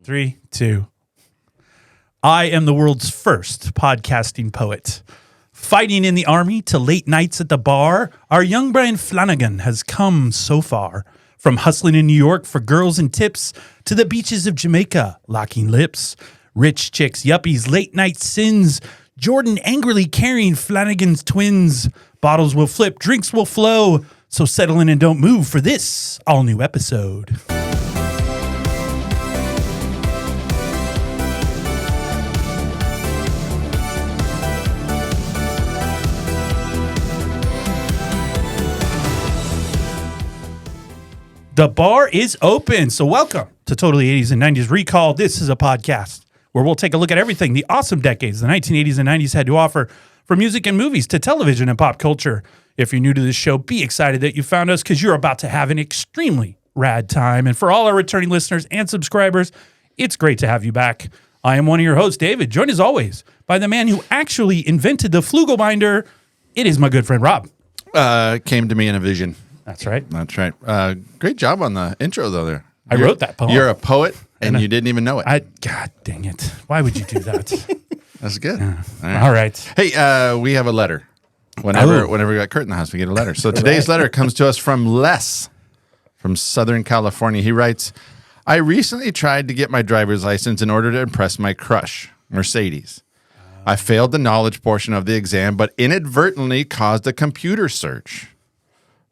3, 2. I am the world's first podcasting poet. Fighting in the army to late nights at the bar, our young Brian Flanagan has come so far. From hustling in New York for girls and tips to the beaches of Jamaica, locking lips. Rich chicks, yuppies, late night sins. Jordan angrily carrying Flanagan's twins. Bottles will flip, drinks will flow. So settle in and don't move for this all-new episode. The bar is open, so welcome to Totally 80s and 90s Recall. This is a podcast where we'll take a look at everything the awesome decades the 1980s and 90s had to offer, from music and movies to television and pop culture. If you're new to this show, be excited that you found us because you're about to have an extremely rad time. And for all our returning listeners and subscribers, it's great to have you back. I am one of your hosts, David, joined as always by the man who actually invented the Flugelbinder. It is my good friend, Rob. Came to me in a vision. That's right. That's right. Great job on the intro, though, there. I wrote that poem. You're a poet, and you didn't even know it. God dang it. Why would you do that? That's good. Yeah. All right. Hey, we have a letter. Whenever we got Kurt in the house, we get a letter. So today's letter comes to us from Les from Southern California. He writes, I recently tried to get my driver's license in order to impress my crush, Mercedes. I failed the knowledge portion of the exam, but inadvertently caused a computer search.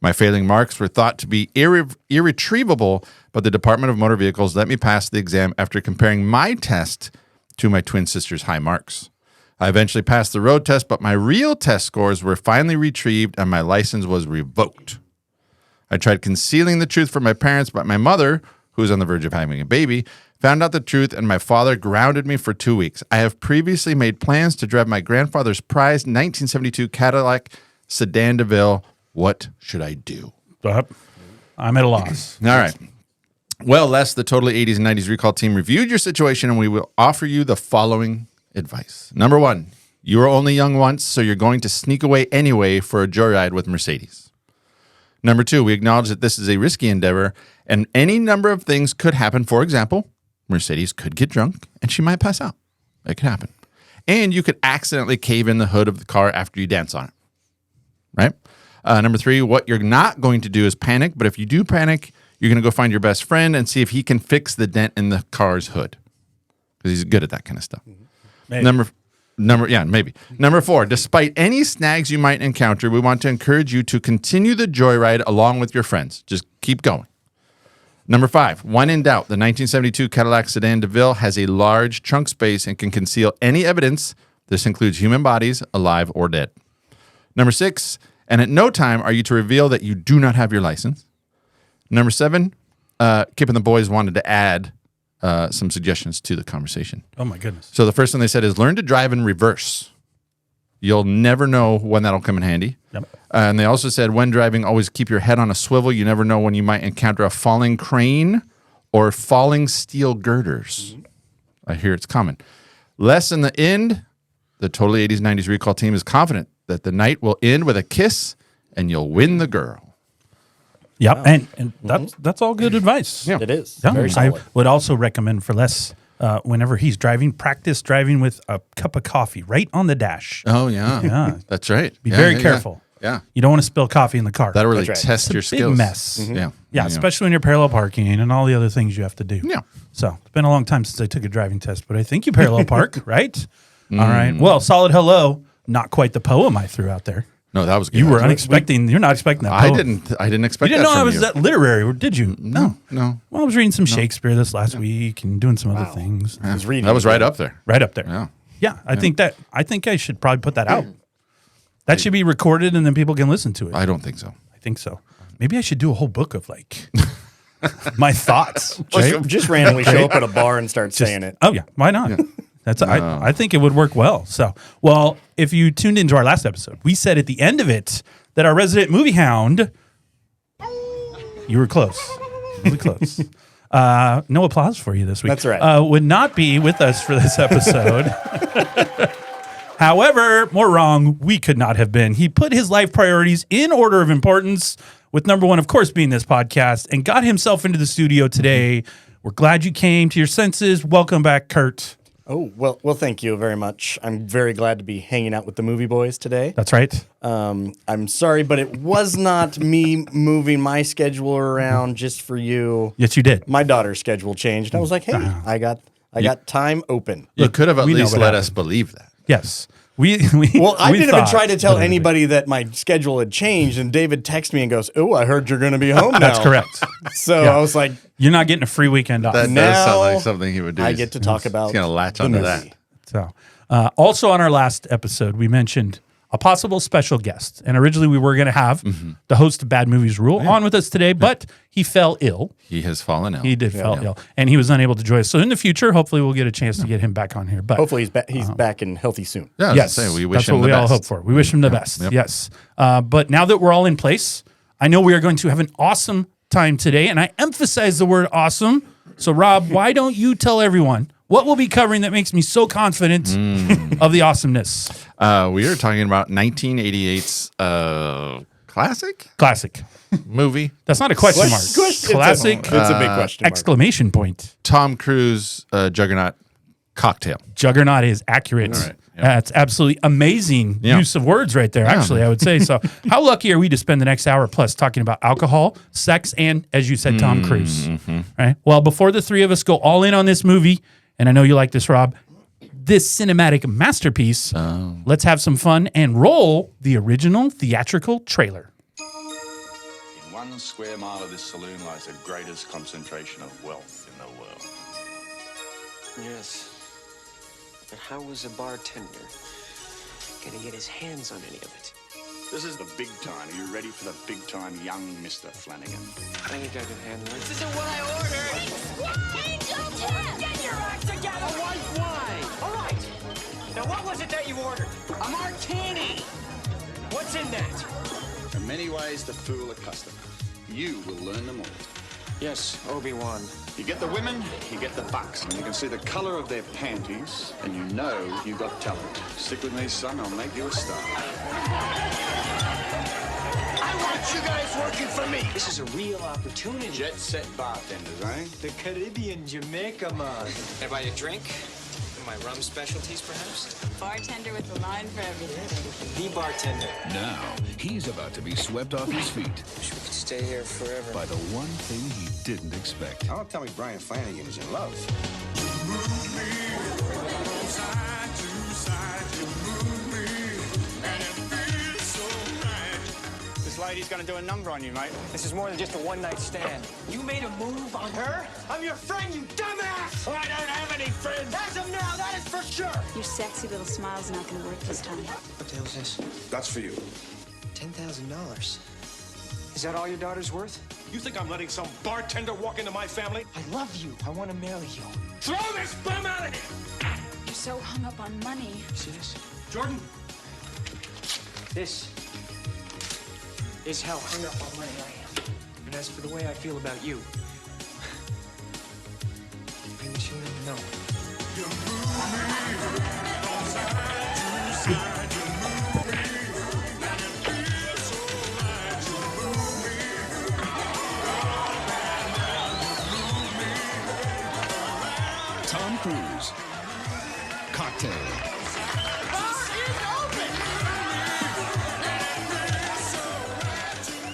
My failing marks were thought to be irretrievable, but the Department of Motor Vehicles let me pass the exam after comparing my test to my twin sister's high marks. I eventually passed the road test, but my real test scores were finally retrieved and my license was revoked. I tried concealing the truth from my parents, but my mother, who was on the verge of having a baby, found out the truth and my father grounded me for 2 weeks. I have previously made plans to drive my grandfather's prized 1972 Cadillac Sedan DeVille. What should I do? I'm at a loss. All right. Well, Les, the Totally 80s and 90s Recall team reviewed your situation, and we will offer you the following advice. Number 1, you are only young once, so you're going to sneak away anyway for a joyride with Mercedes. Number 2, we acknowledge that this is a risky endeavor, and any number of things could happen. For example, Mercedes could get drunk, and she might pass out. It could happen. And you could accidentally cave in the hood of the car after you dance on it. Right? Number 3, what you're not going to do is panic, but if you do panic, you're going to go find your best friend and see if he can fix the dent in the car's hood, because he's good at that kind of stuff. Maybe. Maybe. Number 4, despite any snags you might encounter, we want to encourage you to continue the joyride along with your friends. Just keep going. Number 5, when in doubt, the 1972 Cadillac Sedan DeVille has a large trunk space and can conceal any evidence. This includes human bodies, alive or dead. Number 6, and at no time are you to reveal that you do not have your license. Number 7, Kip and the boys wanted to add some suggestions to the conversation. Oh, my goodness. So the first thing they said is learn to drive in reverse. You'll never know when that'll come in handy. Yep. And they also said when driving, always keep your head on a swivel. You never know when you might encounter a falling crane or falling steel girders. I hear it's coming. Less in the end, the Totally 80s 90s Recall team is confident that the night will end with a kiss and you'll win the girl. Yep, wow. and that's all good advice. Yeah. It is. Yeah. Very solid. I would also recommend for Les, whenever he's driving, practice driving with a cup of coffee right on the dash. Oh, yeah. Yeah. That's right. Be very careful. Yeah. You don't want to spill coffee in the car. That'll really test your skills. Big mess. Mm-hmm. Yeah, especially when you're parallel parking and all the other things you have to do. Yeah. So it's been a long time since I took a driving test, but I think you parallel park, right? All right. Well, solid hello. Not quite the poem I threw out there. No, that was good. You were unexpecting. You're not expecting that poem. I didn't expect that. You didn't know I was you. that literary, or did you? No. Well, I was reading some Shakespeare this last week and doing some other things. Yeah. That was right up there. Right up there. Yeah. I think I should probably put that out. That should be recorded and then people can listen to it. I don't think so. I think so. Maybe I should do a whole book of like my thoughts. Just randomly show up at a bar and start saying it. Oh yeah, why not? Yeah. I think it would work well. So, if you tuned into our last episode, we said at the end of it that our resident movie hound, you were close, really close. No applause for you this week. That's right. Would not be with us for this episode. However, more wrong we could not have been. He put his life priorities in order of importance, with number one, of course, being this podcast, and got himself into the studio today We're glad you came to your senses. Welcome back, Kurt. Oh, well, thank you very much. I'm very glad to be hanging out with the movie boys today. That's right. I'm sorry, but it was not me moving my schedule around just for you. Yes, you did. My daughter's schedule changed. I was like, hey, I got time open. You could have at we know least what let happened. us believe that. Yes. I Didn't even try to tell anybody that my schedule had changed, and David texted me and goes, "Oh, I heard you're going to be home now." That's correct. So Yeah. I was like, You're not getting a free weekend off. That does Now sound like something he would do. I get to talk about He's going to latch the onto movie. that. So, also on our last episode, we mentioned a possible special guest. And originally we were going to have the host of Bad Movies Rule on with us today, but he fell ill. He has fallen ill. He did fall ill, and he was unable to join us. So in the future, hopefully we'll get a chance to get him back on here. But hopefully he's back and healthy soon. Yeah, I was yes, gonna say, we wish that's him what the we all best. hope for. We wish him the best. Yes. But now that we're all in place, I know we are going to have an awesome time today, and I emphasize the word awesome. So Rob, why don't you tell everyone what we'll be covering that makes me so confident of the awesomeness? We are talking about 1988's classic movie. That's not a question mark. Classic It's a big question mark. exclamation point. Tom Cruise Juggernaut Cocktail. Juggernaut is accurate. All right. Yep. That's absolutely amazing use of words right there, actually, I would say. So how lucky are we to spend the next hour plus talking about alcohol, sex, and, as you said, Tom Cruise. Right? Well, before the three of us go all in on this movie, and I know you like this, Rob, this cinematic masterpiece, let's have some fun and roll the original theatrical trailer. In 1 square mile of this saloon lies the greatest concentration of wealth in the world. Yes. But how was a bartender gonna get his hands on any of it? This is the big time. Are you ready for the big time, young Mr. Flanagan? I think I can handle it. This isn't what I ordered. Get your act together. A white wine. All right. Now, what was it that you ordered? A martini. What's in that? In many ways to fool a customer. You will learn them all. Yes, Obi-Wan. You get the women, you get the bucks. And you can see the color of their panties, and you know you've got talent. Stick with me, son. I'll make you a star. I want you guys working for me. This is a real opportunity. Jet set bartenders, eh? The Caribbean Jamaica man. Can I buy you a drink? My rum specialties, perhaps? Bartender with a line for everything. The bartender. Now, he's about to be swept off his feet Wish we could stay here forever. by the one thing he didn't expect. Don't tell me Brian Flanagan is in love. This lady's gonna do a number on you, mate. This is more than just a one-night stand. You made a move on her? I'm your friend, you dumbass! I don't have any friends. As of now, that is for sure. Your sexy little smile's not gonna work this time. What the hell's this? That's for you. $10,000. Is that all your daughter's worth? You think I'm letting some bartender walk into my family? I love you. I want to marry you. Throw this bum out of here! You're so hung up on money. See this? Jordan, This is how hung up on money I am. And as for the way I feel about you, I wish you didn't know. Tom Cruise. Cocktail.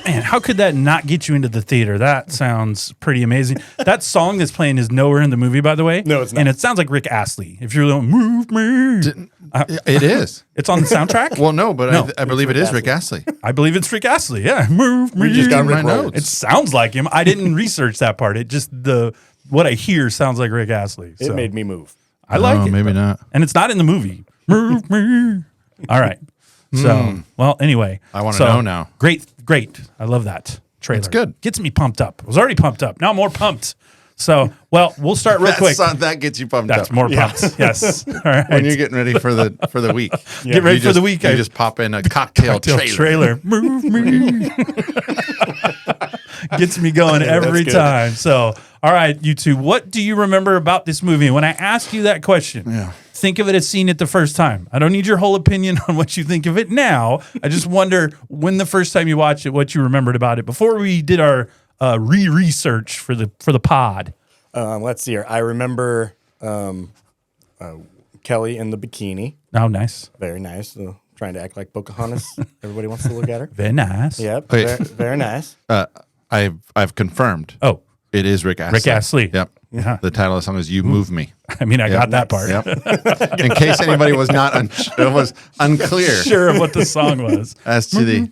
Man, how could that not get you into the theater? That sounds pretty amazing. That song that's playing is nowhere in the movie, by the way. No, it's not. And it sounds like Rick Astley. If you're going, move me. It is. It's on the soundtrack? Well, no, but No, I believe it is Rick Astley. I believe it's Rick Astley. Yeah, move me. We just got my Rick notes. It sounds like him. I didn't research that part. It just what I hear sounds like Rick Astley. It So made me move. I like Oh, it. maybe not. And it's not in the movie. Move me. All right. So, well, anyway. I wanna know now. Great. I love that trailer. It's good. Gets me pumped up. I was already pumped up. Now I'm more pumped. So, well, we'll start real quick. That gets you pumped That's up. more pumped. Yes. All right. When you're getting ready for the week. Get ready for the week. You just pop in a cocktail trailer. Move me. Gets me going every good. time. So, all right, you two, what do you remember about this movie? When I ask you that question, think of it as seeing it the first time. I don't need your whole opinion on what you think of it now. I just wonder when the first time you watched it, what you remembered about it before we did our re-research for the pod. Let's see here. I remember Kelly in the bikini. Oh, nice. Very nice. Trying to act like Pocahontas. Everybody wants to look at her. Very nice. Yep. Wait. Very nice. I've confirmed. Oh, It is Rick Astley. Rick Astley. Yep. Yeah. The title of the song is "You Move Me." I mean, I got that part. Yep. In case anybody was not it was unclear Sure of what the song was. as to the.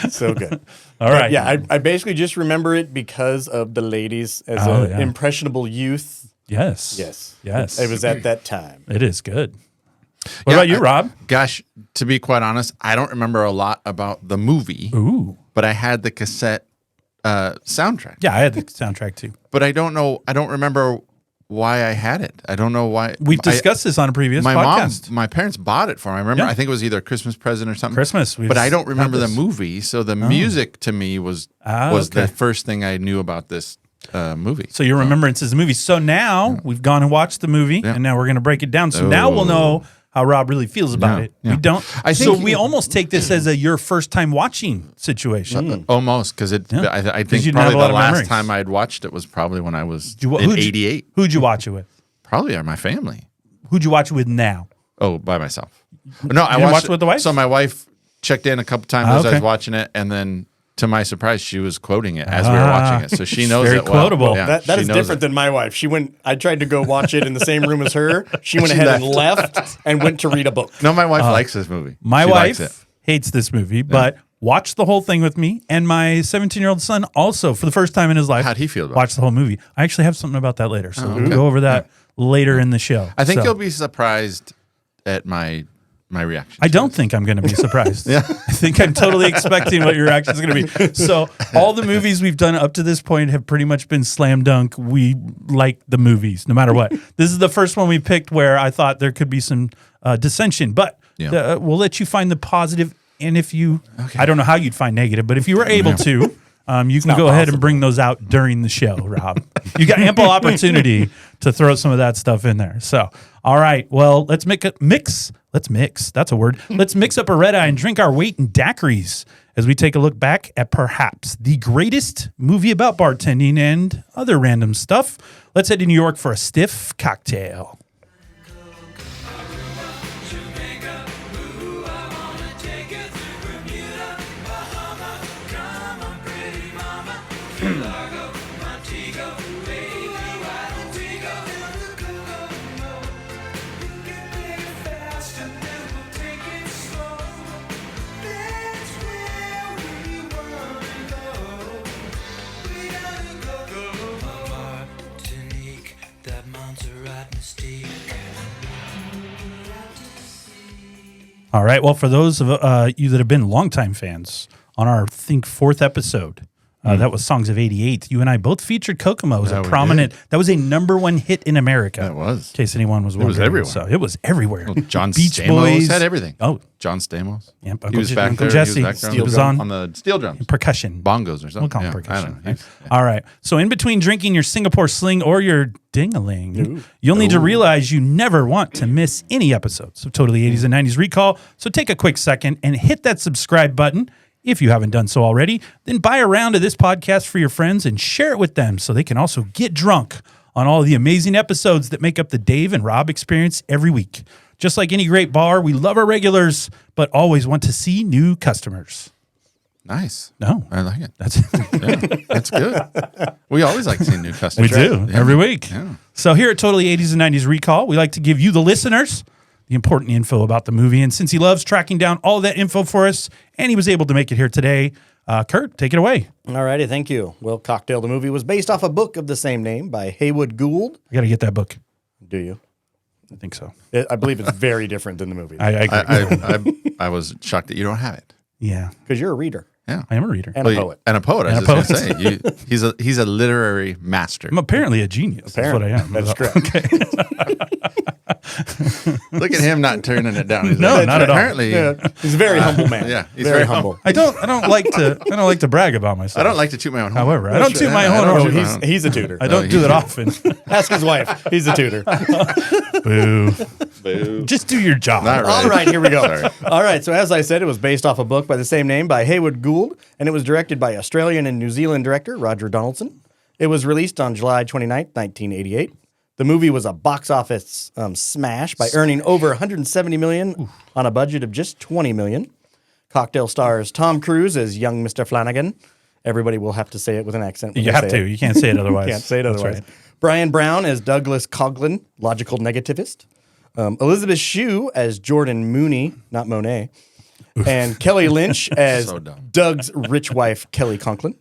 So good. All right. Yeah, I basically just remember it because of the ladies as an impressionable youth. Yes. Yes. Yes. It was at that time. It is good. What about you, Rob? Gosh, to be quite honest, I don't remember a lot about the movie. Ooh. But I had the cassette soundtrack. Yeah, I had the soundtrack too. But I don't remember why I had it. I don't know why. We've discussed this on a previous podcast. My parents bought it for me. I remember. Yeah. I think it was either a Christmas present or something. Christmas. But I don't remember the movie. So the music to me was the first thing I knew about this movie. So your remembrance is the movie. So now we've gone and watched the movie, and now we're going to break it down. So now we'll know how Rob really feels about it. Yeah. We don't. I think we almost take this as your first time watching situation. Almost, because I think you didn't have probably a lot the of last memories. time I'd watched it was probably when I was in who'd you- '88. Who'd you watch it with? Probably my family. Who'd you watch it with now? Oh, by myself. No, I didn't watched watch it with the wife? So my wife checked in a couple times as I okay. was watching it, and then to my surprise, she was quoting it as we were watching it. So she knows Very it well. quotable. Yeah, That she is knows different it. than my wife. I tried to go watch it in the same room as her. She went ahead and left and went to read a book. No, my wife likes this movie. My She likes it. wife hates this movie, but watched the whole thing with me, and my 17-year-old son also, for the first time in his life, How'd he feel about watched the whole movie. I actually have something about that later, so we'll okay. go over that later in the show. I think So, you'll be surprised at my reaction. I don't think I'm going to be surprised. I think I'm totally expecting what your reaction is going to be. So all the movies we've done up to this point have pretty much been slam dunk. We like the movies, no matter what. This is the first one we picked where I thought there could be some dissension, but we'll let you find the positive. And if you, I don't know how you'd find negative, but if you were able to, you can go ahead and bring those out during the show, Rob. You got ample opportunity to throw some of that stuff in there. So, all right, well, let's mix. That's a word. Let's mix up a red eye and drink our weight in daiquiris as we take a look back at perhaps the greatest movie about bartending and other random stuff. Let's head to New York for a stiff cocktail. All right. Well, for those of you that have been longtime fans, on our fourth episode, that was Songs of '88. You and I both featured Kokomo as a prominent. That was a #1 hit in America. That was. In case anyone was wondering. It was everywhere. So it was everywhere. Well, John Beach Stamos Boys had everything. Oh, John Stamos. Yep, He was back Uncle there. Jesse. He was back there Steel drum. on the steel drums. Percussion. Bongos or something. We'll call them Yeah, percussion. I don't know. All right. So in between drinking your Singapore Sling or your ding-a-ling, you'll need to realize you never want to miss any episodes of Totally 80s and 90s Recall. So take a quick second and hit that subscribe button if you haven't done so already. Then buy a round of this podcast for your friends and share it with them so they can also get drunk on all the amazing episodes that make up the Dave and Rob experience every week. Just like any great bar, we love our regulars, but always want to see new customers. Nice. No. I like it. That's good. We always like seeing new customers. We do, every week. Yeah. So here at Totally 80s and 90s Recall, we like to give you, the listeners, the important info about the movie. And since he loves tracking down all that info for us, and he was able to make it here today, Kurt, take it away. All righty, thank you. Well, Cocktail the movie was based off a book of the same name by Haywood Gould. I got to get that book. Do you? I think so. I believe it's very different than the movie. I agree. I was shocked that you don't have it. Yeah. Because you're a reader. Yeah. I am a reader. And a poet. And a poet, I was just going to say. He's a literary master. I'm apparently a genius. Apparently. That's what I am. That's correct. Look at him not turning it down. He's No, like, not at all. Apparently, He's a very humble man. Yeah, he's very very humble. I don't like to brag about myself. I don't like to toot my own horn. However, I don't toot my I own don't horn. toot my own. He's a tutor. I don't do it often. Ask his wife. He's a tutor. Boo. Boo. Just do your job. Not right. All right, here we go. Sorry. All right, so as I said, it was based off a book by the same name by Haywood Gould, and it was directed by Australian and New Zealand director Roger Donaldson. It was released on July 29th, 1988. The movie was a box office smash by earning over $170 million on a budget of just $20 million. Cocktail stars Tom Cruise as young Mr. Flanagan. Everybody will have to say it with an accent. You have to. You can't say it otherwise. Can't say it otherwise. That's right. Brian Brown as Douglas Coughlin, logical negativist. Elizabeth Shue as Jordan Mooney, not Monet. And Kelly Lynch as So dumb. Doug's rich wife, Kelly Conklin.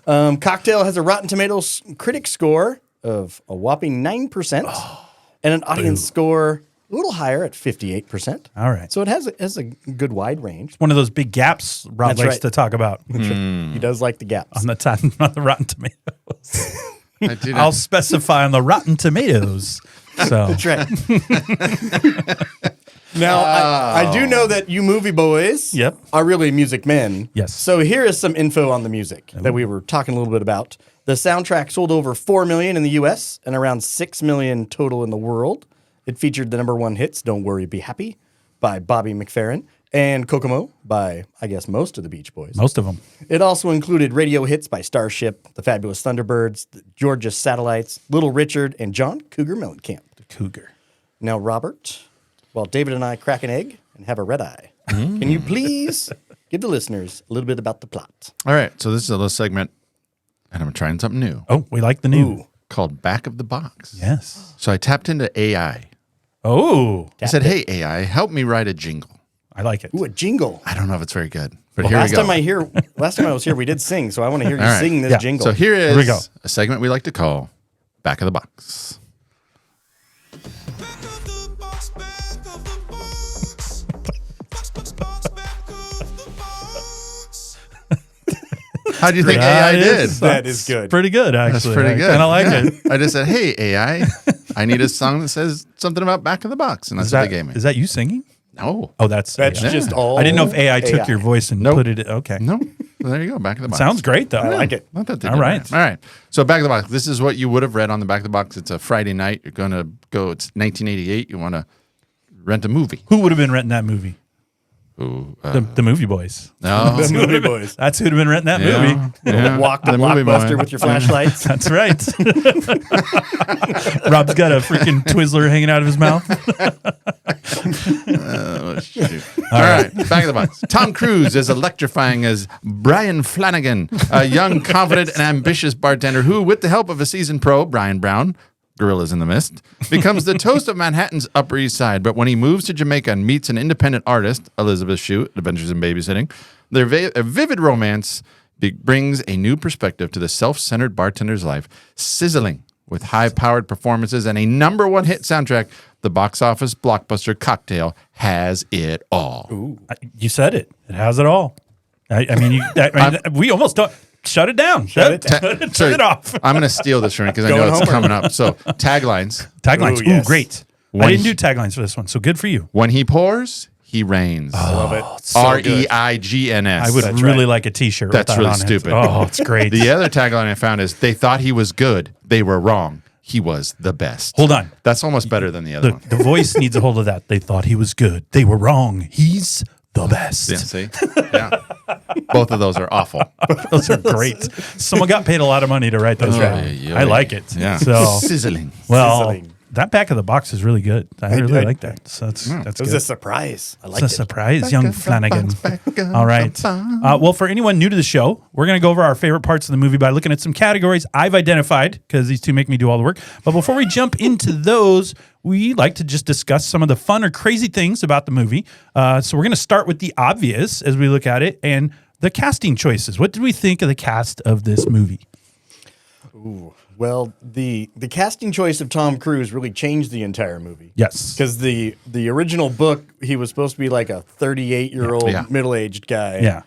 Cocktail has a Rotten Tomatoes critic score of a whopping 9% and an audience score a little higher at 58%. All right. So it has a good wide range. One of those big gaps Rob That's likes right. to talk about He does like the gaps. on the Rotten Tomatoes. I do I'll specify on the Rotten Tomatoes. So That's right. Now, I do know that you movie boys Yep. are really music men. Yes. So here is some info on the music that we were talking a little bit about. The soundtrack sold over 4 million in the U.S. and around 6 million total in the world. It featured the #1 hits, Don't Worry, Be Happy, by Bobby McFerrin, and Kokomo by, I guess, most of the Beach Boys. most of them. It also included radio hits by Starship, the Fabulous Thunderbirds, the Georgia Satellites, Little Richard, and John Cougar Mellencamp. Cougar. Now, Robert, while David and I crack an egg and have a red eye, can you please give the listeners a little bit about the plot? All right. So this is a little segment, and I'm trying something new Oh, we like the new. Ooh. called Back of the Box. Yes. So I tapped into AI. Oh, I said, hey, AI, help me write a jingle. I like it. Ooh, a jingle. I don't know if it's very good, but Well, here we last go. time I was here, we did sing, so I want to hear you All right. sing this Yeah. jingle. So here is we go. a segment we like to call Back of the Box. How do you think AI did? That is good. Pretty good, actually. That's pretty good. I kind of like Yeah. it. I just said, hey, AI, I need a song that says something about Back of the Box. And that's what they gave me. Is that you singing? No. Oh, that's That's AI. just all. I didn't know if AI took AI. your voice and Nope. put it. Okay. No. Well, there you go. Back of the Box. Sounds great though. I like it. Not that they All did right. that. All right. So Back of the Box. This is what you would have read on the Back of the Box. It's a Friday night. You're going to go. It's 1988. You want to rent a movie. Who would have been renting that movie? Ooh, The movie boys. no. The movie boys. That's who'd have been renting that Yeah. movie. Yeah. Walk to The movie Blockbuster boy. with your flashlights. That's right. Rob's got a freaking Twizzler hanging out of his mouth. Oh, shoot. All right. Back of the Box. Tom Cruise is electrifying as Brian Flanagan, a young, confident, and ambitious bartender who, with the help of a seasoned pro, Brian Brown, Gorillas in the Mist, becomes the toast of Manhattan's Upper East Side. But when he moves to Jamaica and meets an independent artist, Elizabeth Shue, Adventures in Babysitting, their a vivid romance brings a new perspective to the self-centered bartender's life, sizzling with high-powered performances and a #1 hit soundtrack. The box office blockbuster Cocktail has it all. You said it. It has it all. I mean, we almost don't. Shut it down. Shut it. Turn it off. I'm going to steal this from you because I Going know it's homer. coming up. So taglines. Taglines. Ooh, yes. Ooh, great. I When didn't he- do taglines for this one, so good for you. When he pours, he rains. Love it. REIGNS. I would That's really right. like a T-shirt. That's with that really on it. stupid. Oh, it's great. The other tagline I found is they thought he was good. They were wrong. He was the best. Hold on. That's almost better than the other one. The voice needs a hold of that. They thought he was good. They were wrong. He's the best. Yeah, see? Yeah. Both of those are awful. Those are great. Someone got paid a lot of money to write those. right. I like it. Yeah. So, Sizzling. well, Sizzling. that Back of the Box is really good. I really like that. So that's It was good. a surprise. I It's liked a it. surprise, young Flanagan. back of All right. the box. Well, for anyone new to the show, we're going to go over our favorite parts of the movie by looking at some categories I've identified because these two make me do all the work. But before we jump into those, we like to just discuss some of the fun or crazy things about the movie. So we're going to start with the obvious as we look at it and the casting choices. What did we think of the cast of this movie? Well, the casting choice of Tom Cruise really changed the entire movie. Yes. Because the original book, he was supposed to be like a 38-year-old Yeah. middle-aged guy. Yeah.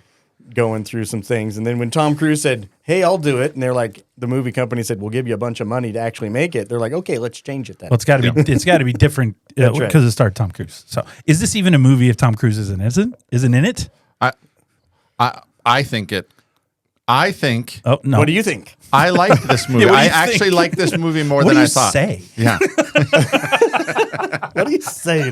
Going through some things. And then when Tom Cruise said, hey, I'll do it. And they're like, the movie company said, we'll give you a bunch of money to actually make it. They're like, okay, let's change it then. Well, it's got to be. It's got to be different That's because right. it starred Tom Cruise. So, is this even a movie if Tom Cruise isn't in it? I think it. I think Oh no! What do you think? I like this movie. Yeah, what do I you actually think? like this movie more What than do I you thought. say? Yeah. What are you saying?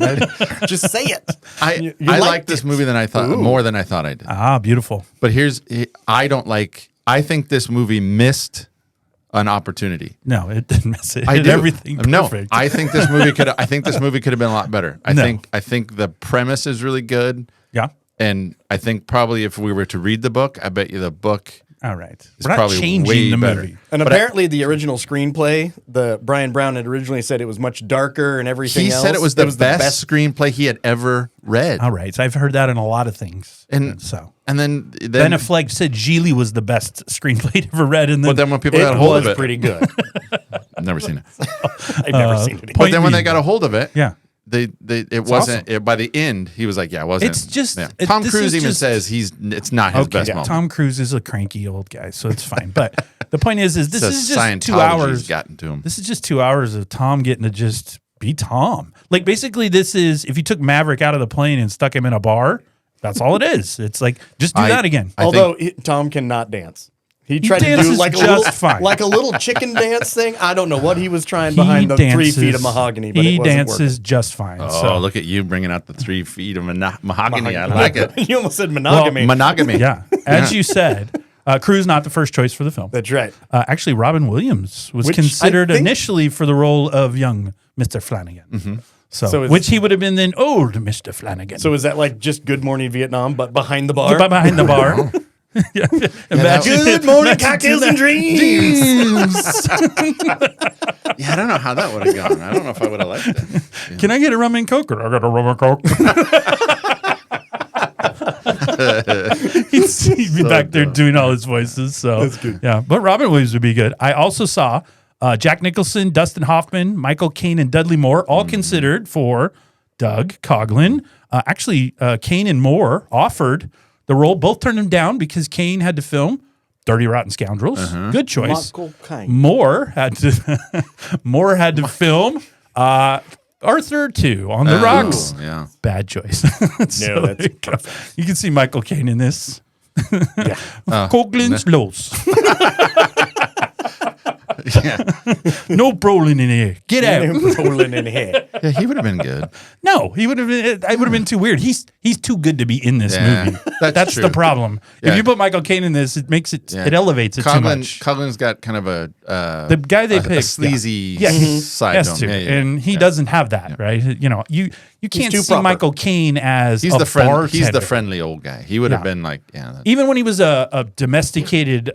Just say it. I You like liked this it. movie than I thought, more than I thought I did. Ah, beautiful. But I think this movie missed an opportunity. No, it didn't miss it. It I did do. everything No, perfect. I think this movie could. I think this movie could have been a lot better. I No. think the premise is really good, yeah. and I think probably if we were to read the book, I bet you the book. All right. It's We're not probably way changing the better. movie. And But apparently, the original screenplay, the Brian Brown had originally said it was much darker and everything He else. said it was the best screenplay he had ever read. All right. So I've heard that in a lot of things. And so and then Ben Affleck said Geely was the best screenplay he'd ever read. And then, but then when people It got a hold was of it, pretty good. I've never seen it. I've never seen it. But then when they being- got a hold of it, yeah. it wasn't by the end. He was like, yeah, it wasn't. It's just- yeah. it- Tom this Cruise is even just- says it's not his best moment. Tom Cruise is a cranky old guy, so it's fine. But the point is this The is just 2 Scientology's hours. gotten to him. This is just 2 hours of Tom getting to just be Tom. Like basically, this is if you took Maverick out of the plane and stuck him in a bar. That's all it is. It's like just do that again. Although Tom cannot dance. He tried to do dances like just fine. like a little chicken dance thing. I don't know what he was trying behind the 3 feet of mahogany, but he it wasn't dances working. just fine. Oh, so look at you bringing out the 3 feet of mahogany. I like it. You almost said monogamy. Monogamy. yeah, as you said, Cruz not the first choice for the film. That's right. Actually, Robin Williams was Which I considered think- initially for the role of young Mr. Flanagan. Mm-hmm. So is- which he would have been then old Mr. Flanagan. So is that like just Good Morning Vietnam, but behind the bar? But behind the bar. Yeah. Imagine, Good morning, imagine cocktails that. and dreams. Yeah, I don't know how that would have gone. I don't know if I would have liked it. Can I get a rum and coke? I got a rum and coke. He'd be back there doing all his voices. So that's good. Yeah, but Robin Williams would be good. I also saw Jack Nicholson, Dustin Hoffman, Michael Caine, and Dudley Moore all considered for Doug Coughlin. Actually, Caine and Moore offered the role. Both turned him down because Caine had to film Dirty Rotten Scoundrels. Good choice. Michael Caine. Moore had to film Arthur 2 on the Rocks. Yeah. Bad choice. So No, that's there you go. You can see Michael Caine in this. Yeah. Coughlins Los. Yeah. No Brolin in here. Get out. Rolling in here. Yeah, he would have been good. No, he would have been. I would have been too weird. He's too good to be in this Yeah, movie. that's the true. problem. Yeah. If you put Michael Caine in this, it makes it Yeah. it elevates it too much. Coughlin's got kind of a The guy they a picked, sleazy yeah, he side has to him. to, Yeah, yeah, and he yeah. doesn't have that, right? You know, you can't too see proper. Michael Caine as He's a the friend. He's bartender. the friendly old guy. He would have Yeah. been like, yeah. Even when he was a domesticated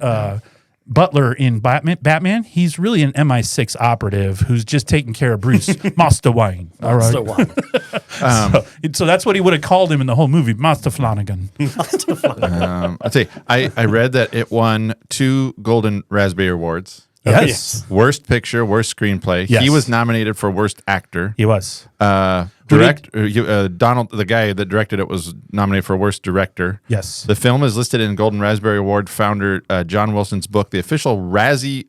butler in Batman, he's really an MI6 operative who's just taking care of Bruce Master Wayne. All right. So what? So that's what he would have called him in the whole movie, Master Flanagan. I'll tell you, I read that it won 2 Golden Raspberry Awards. Yes. Worst picture, worst screenplay. Yes. He was nominated for worst actor. He was. Donald, the guy that directed it, was nominated for worst director. Yes. The film is listed in Golden Raspberry Award founder John Wilson's book, The Official Razzie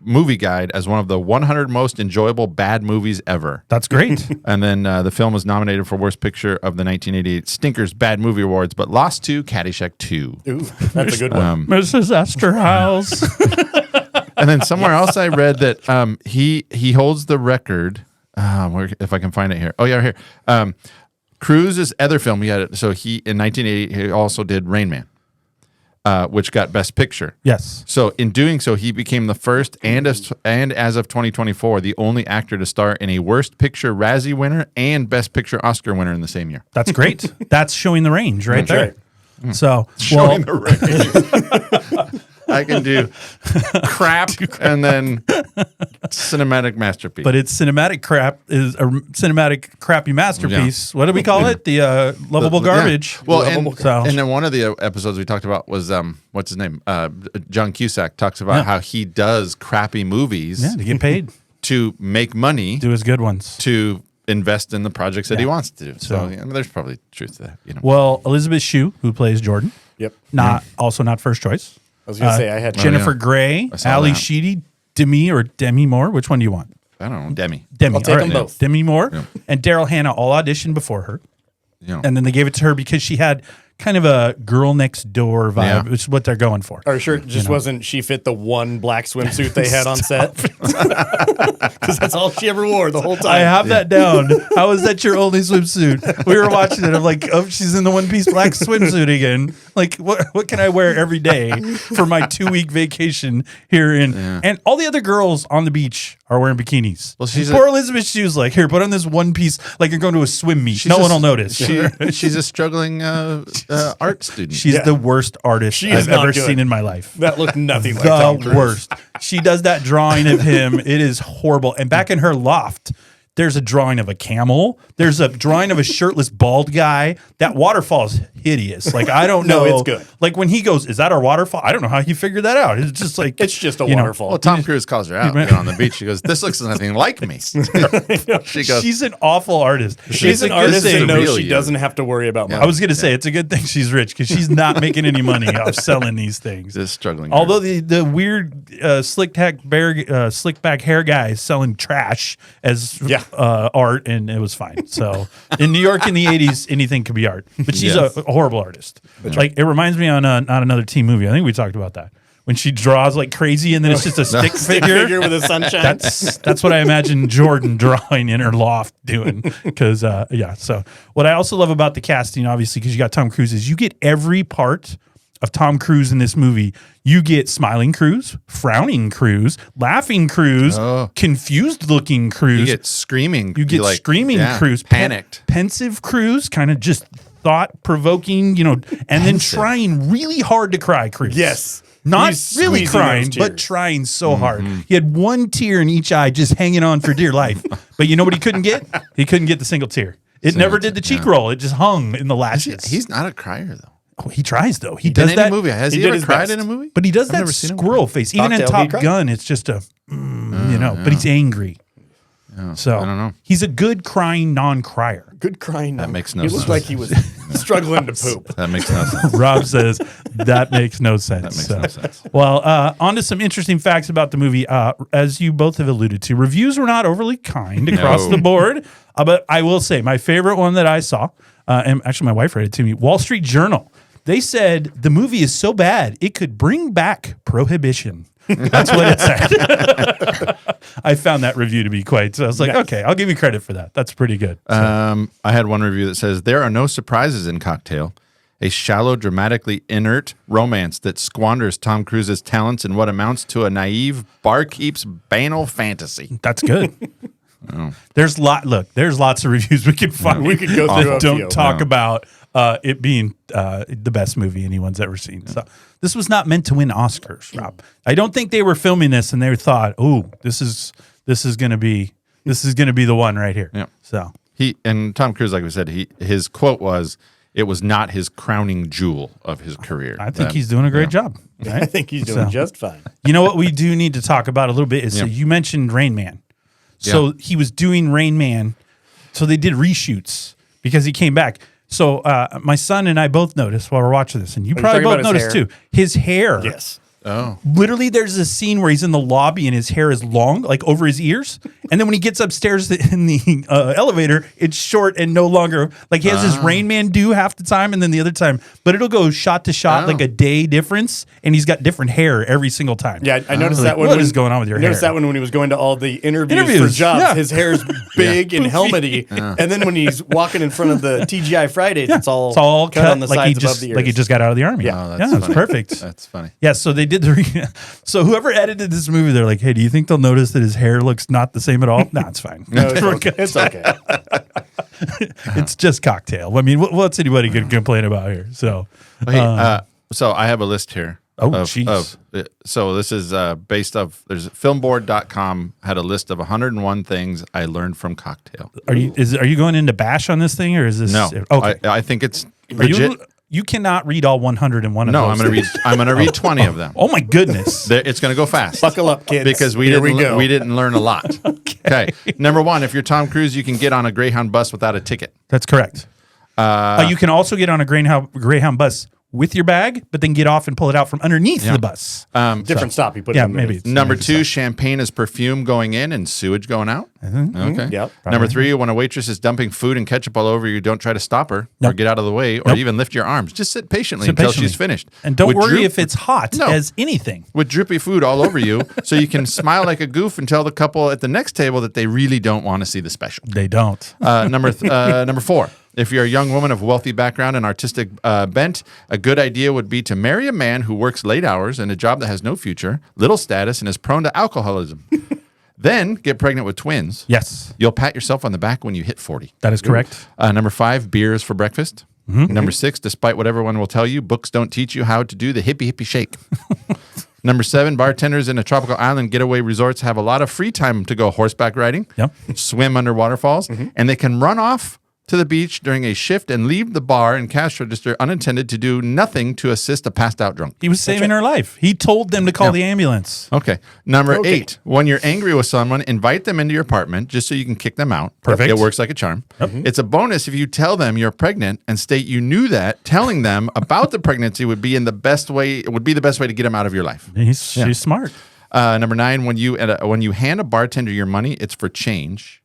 Movie Guide, as one of the 100 most enjoyable bad movies ever. That's great. And then the film was nominated for worst picture of the 1988 Stinkers Bad Movie Awards, but lost to Caddyshack 2. Ooh, that's a good one. Mrs. Esterhaus. And then somewhere else I read that he holds the record. If I can find it here. Oh yeah, here. Cruise's other film. He had it. So he in 1980 he also did Rain Man, which got Best Picture. Yes. So in doing so, he became the first and as of 2024, the only actor to star in a Worst Picture Razzie winner and Best Picture Oscar winner in the same year. That's great. That's showing the range right That's there. So, Showing the range. I can do crap and then cinematic masterpiece. but it's cinematic crap is a cinematic crappy masterpiece. What do we call it? The lovable garbage. Yeah. Well, Lovable and then one of the episodes we talked about was what's his name? John Cusack talks about how he does crappy movies Yeah, to get paid. to make money Do his good ones. to invest in the projects that he wants to do. So So- there's probably truth to that. You know. Well, Elizabeth Shue, who plays Jordan, Yep. also not first choice. I was going to say I had Jennifer yeah. Grey, I saw Ali that. Sheedy, Demi Moore. Which one do you want? I don't know, Demi. Demi. I'll take all them both. Demi Moore Yeah. and Daryl Hannah all auditioned before her. You know. And then they gave it to her because she had kind of a girl next door vibe, Yeah. which is what they're going for. Or sure, it just wasn't she fit the one black swimsuit they had on set? Because that's all she ever wore the whole time. I have that down. How is that your only swimsuit? We were watching it. I'm like, oh, she's in the one piece black swimsuit again. Like, what can I wear every day for my 2-week vacation here in? And all the other girls on the beach are wearing bikinis. Well, she's poor Elizabeth. She was like, here, put on this one piece, like you're going to a swim meet. No one will notice. She's a struggling art student. She's the worst artist I've ever seen in my life. That looked nothing like Tom Cruise. The worst. She does that drawing of him. It is horrible. And back in her loft, there's a drawing of a camel. There's a drawing of a shirtless bald guy. That waterfall is hideous. Like, I don't know. No, it's good. Like, when he goes, is that our waterfall? I don't know how he figured that out. It's just like, it's just a waterfall. Well, Tom Cruise calls her out on the beach. She goes, this looks nothing like me. She goes, she's an awful artist. She's an artist and knows she doesn't have to worry about money. I was going to say, it's a good thing she's rich because she's not making any money off selling these things. Just struggling. Although the weird slick back hair guy is selling trash as art, and it was fine. So in New York in the 80s, anything could be art. But she's a horrible artist. Like, it reminds me on not another teen movie. I think we talked about that. When she draws like crazy and then it's just a stick figure with a sunshine. That's what I imagine Jordan drawing in her loft doing. Because, So what I also love about the casting, obviously, because you got Tom Cruise, is you get every part of Tom Cruise in this movie. You get smiling Cruise, frowning Cruise, laughing Cruise, confused looking Cruise. You get screaming. You get screaming Cruise. Panicked. Pensive Cruise, kind of just thought-provoking, and then trying really hard to cry Cruise. Yes. Not He's really crying, but tears. trying so hard. He had one tear in each eye just hanging on for dear life. But you know what he couldn't get? He couldn't get the single tear. It never did the cheek roll. It just hung in the lashes. He's not a crier, though. Oh, he tries, though. He does that. Movie. Has he ever cried in a movie? But he does that squirrel face. Even in Top Gun, it's just a, but he's angry. So I don't know. He's a good crying non-crier. Good crying. That makes no He sense. looked like he was struggling to poop. That makes no sense. Rob says that makes no sense. That makes no sense. Well, on to some interesting facts about the movie. As you both have alluded to, reviews were not overly kind across the board. But I will say my favorite one that I saw, and actually my wife read it to me, Wall Street Journal. They said the movie is so bad it could bring back prohibition. That's what it said. I found that review to be quite. So I was like, okay, I'll give you credit for that. That's pretty good. So. I had one review that says there are no surprises in Cocktail, a shallow, dramatically inert romance that squanders Tom Cruise's talents in what amounts to a naive barkeep's banal fantasy. That's good. There's lots of reviews we could find. We could go through that a don't few. talk about it being the best movie anyone's ever seen. So this was not meant to win Oscars, Rob. I don't think they were filming this and they thought, "Oh, this is gonna be the one right here." Yeah. So and Tom Cruise, like we said, his quote was, "It was not his crowning jewel of his career." I think he's doing a great job. Right? I think he's doing just fine. You know what we do need to talk about a little bit is so you mentioned Rain Man. So he was doing Rain Man. So they did reshoots because he came back. So my son and I both noticed while we're watching this, and you probably both noticed too, his hair. Yes. Oh. Literally, there's a scene where he's in the lobby and his hair is long, like over his ears. And then when he gets upstairs in the elevator, it's short and no longer. Like he has his Rain Man do half the time and then the other time. But it'll go shot to shot, like a day difference. And he's got different hair every single time. Yeah, I noticed that one. What is going on with your hair? I noticed that one when he was going to all the interviews for jobs. His hair's big and helmety. And then when he's walking in front of the TGI Fridays, it's all cut on the sides above the ears. Like he just got out of the army. Yeah, that's perfect. That's funny. Yeah, so they did so whoever edited this movie, they're like, hey, do you think they'll notice that his hair looks not the same at all? No, it's fine. No, it's okay. It's just Cocktail. I mean, what's anybody going to complain about here? So, so I have a list here. Oh, jeez. So this is based off. There's filmboard.com had a list of 101 things I learned from Cocktail. Are you going into bash on this thing or is this no? Okay. I think it's legit. You cannot read all 101 of those. No, I'm going to read. I'm going to read 20 of them. Oh my goodness! It's going to go fast. Buckle up, kids. Because we didn't learn a lot. Okay. Number one, if you're Tom Cruise, you can get on a Greyhound bus without a ticket. That's correct. You can also get on a Greyhound bus with your bag, but then get off and pull it out from underneath the bus. Different stop. You put it in maybe. Number two, champagne is perfume going in and sewage going out. Okay. Yep. Number three, when a waitress is dumping food and ketchup all over you, don't try to stop her or get out of the way or even lift your arms. Just sit patiently until she's finished. And don't worry if it's hot as anything. With drippy food all over you, so you can smile like a goof and tell the couple at the next table that they really don't want to see the special. They don't. Number four, If you're a young woman of wealthy background and artistic bent, a good idea would be to marry a man who works late hours in a job that has no future, little status, and is prone to alcoholism. Then get pregnant with twins. Yes. You'll pat yourself on the back when you hit 40. That is correct. Number 5, beers for breakfast. Number 6, despite what everyone will tell you, books don't teach you how to do the hippie shake. Number 7, bartenders in a tropical island getaway resorts have a lot of free time to go horseback riding, swim under waterfalls, and they can run off to the beach during a shift and leave the bar and cash register unattended to do nothing to assist a passed out drunk. He was saving her life. He told them to call the ambulance. Okay. Number 8, when you're angry with someone, invite them into your apartment just so you can kick them out. Perfect. It works like a charm. It's a bonus if you tell them you're pregnant and state you knew that. Telling them about the pregnancy would be the best way to get them out of your life. She's smart. Number 9, when you hand a bartender your money, it's for change.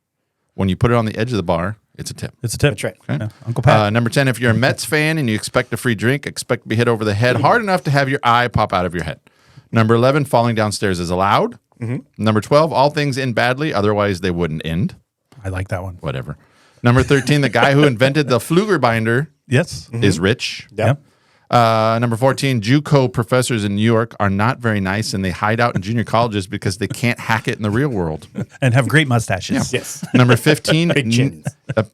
When you put it on the edge of the bar, it's a tip. It's a tip. That's right. Yeah. Uncle Pat. Number 10, if you're a Mets fan and you expect a free drink, expect to be hit over the head hard enough to have your eye pop out of your head. Number 11, falling downstairs is allowed. Number 12, all things end badly, otherwise they wouldn't end. I like that one. Whatever. Number 13, the guy who invented the Pfluger binder Yes. is rich. Yep. Number 14, JUCO professors in New York are not very nice and they hide out in junior colleges because they can't hack it in the real world. And have great mustaches. Yes. Number 15, Big chins.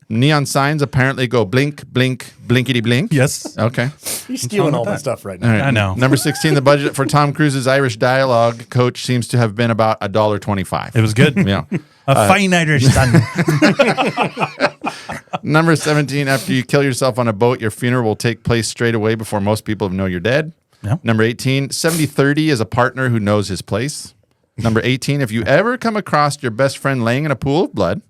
neon signs apparently go blink, blink, blinkety blink. Yes. Okay. You're stealing all my stuff right now. All right. I know. Number 16, the budget for Tom Cruise's Irish dialogue coach seems to have been about $1.25. It was good. Yeah. A fine Irish son. Number 17, after you kill yourself on a boat, your funeral will take place straight away before most people know you're dead. Yeah. Number 18, 70-30 is a partner who knows his place. Number 18, if you ever come across your best friend laying in a pool of blood,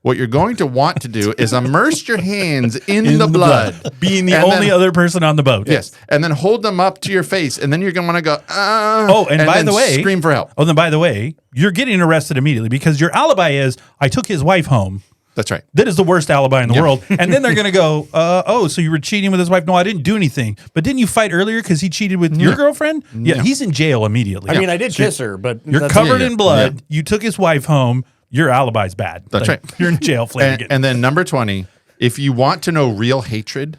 what you're going to want to do is immerse your hands in the blood. Being the And only then- other person on the boat. Yes. And then hold them up to your face. And then you're going to want to go, Oh, and by then the way, scream for help. Oh, then by the way, you're getting arrested immediately because your alibi is I took his wife home. That's right. That is the worst alibi in the world. And then they're going to go, oh, so you were cheating with his wife? No, I didn't do anything. But didn't you fight earlier because he cheated with your girlfriend? Yeah, he's in jail immediately. I mean, I did kiss her, but You're that's- covered yeah. in blood. You took his wife home. Your alibi's bad. That's right. You're in jail, Flanagan. And then number 20, if you want to know real hatred,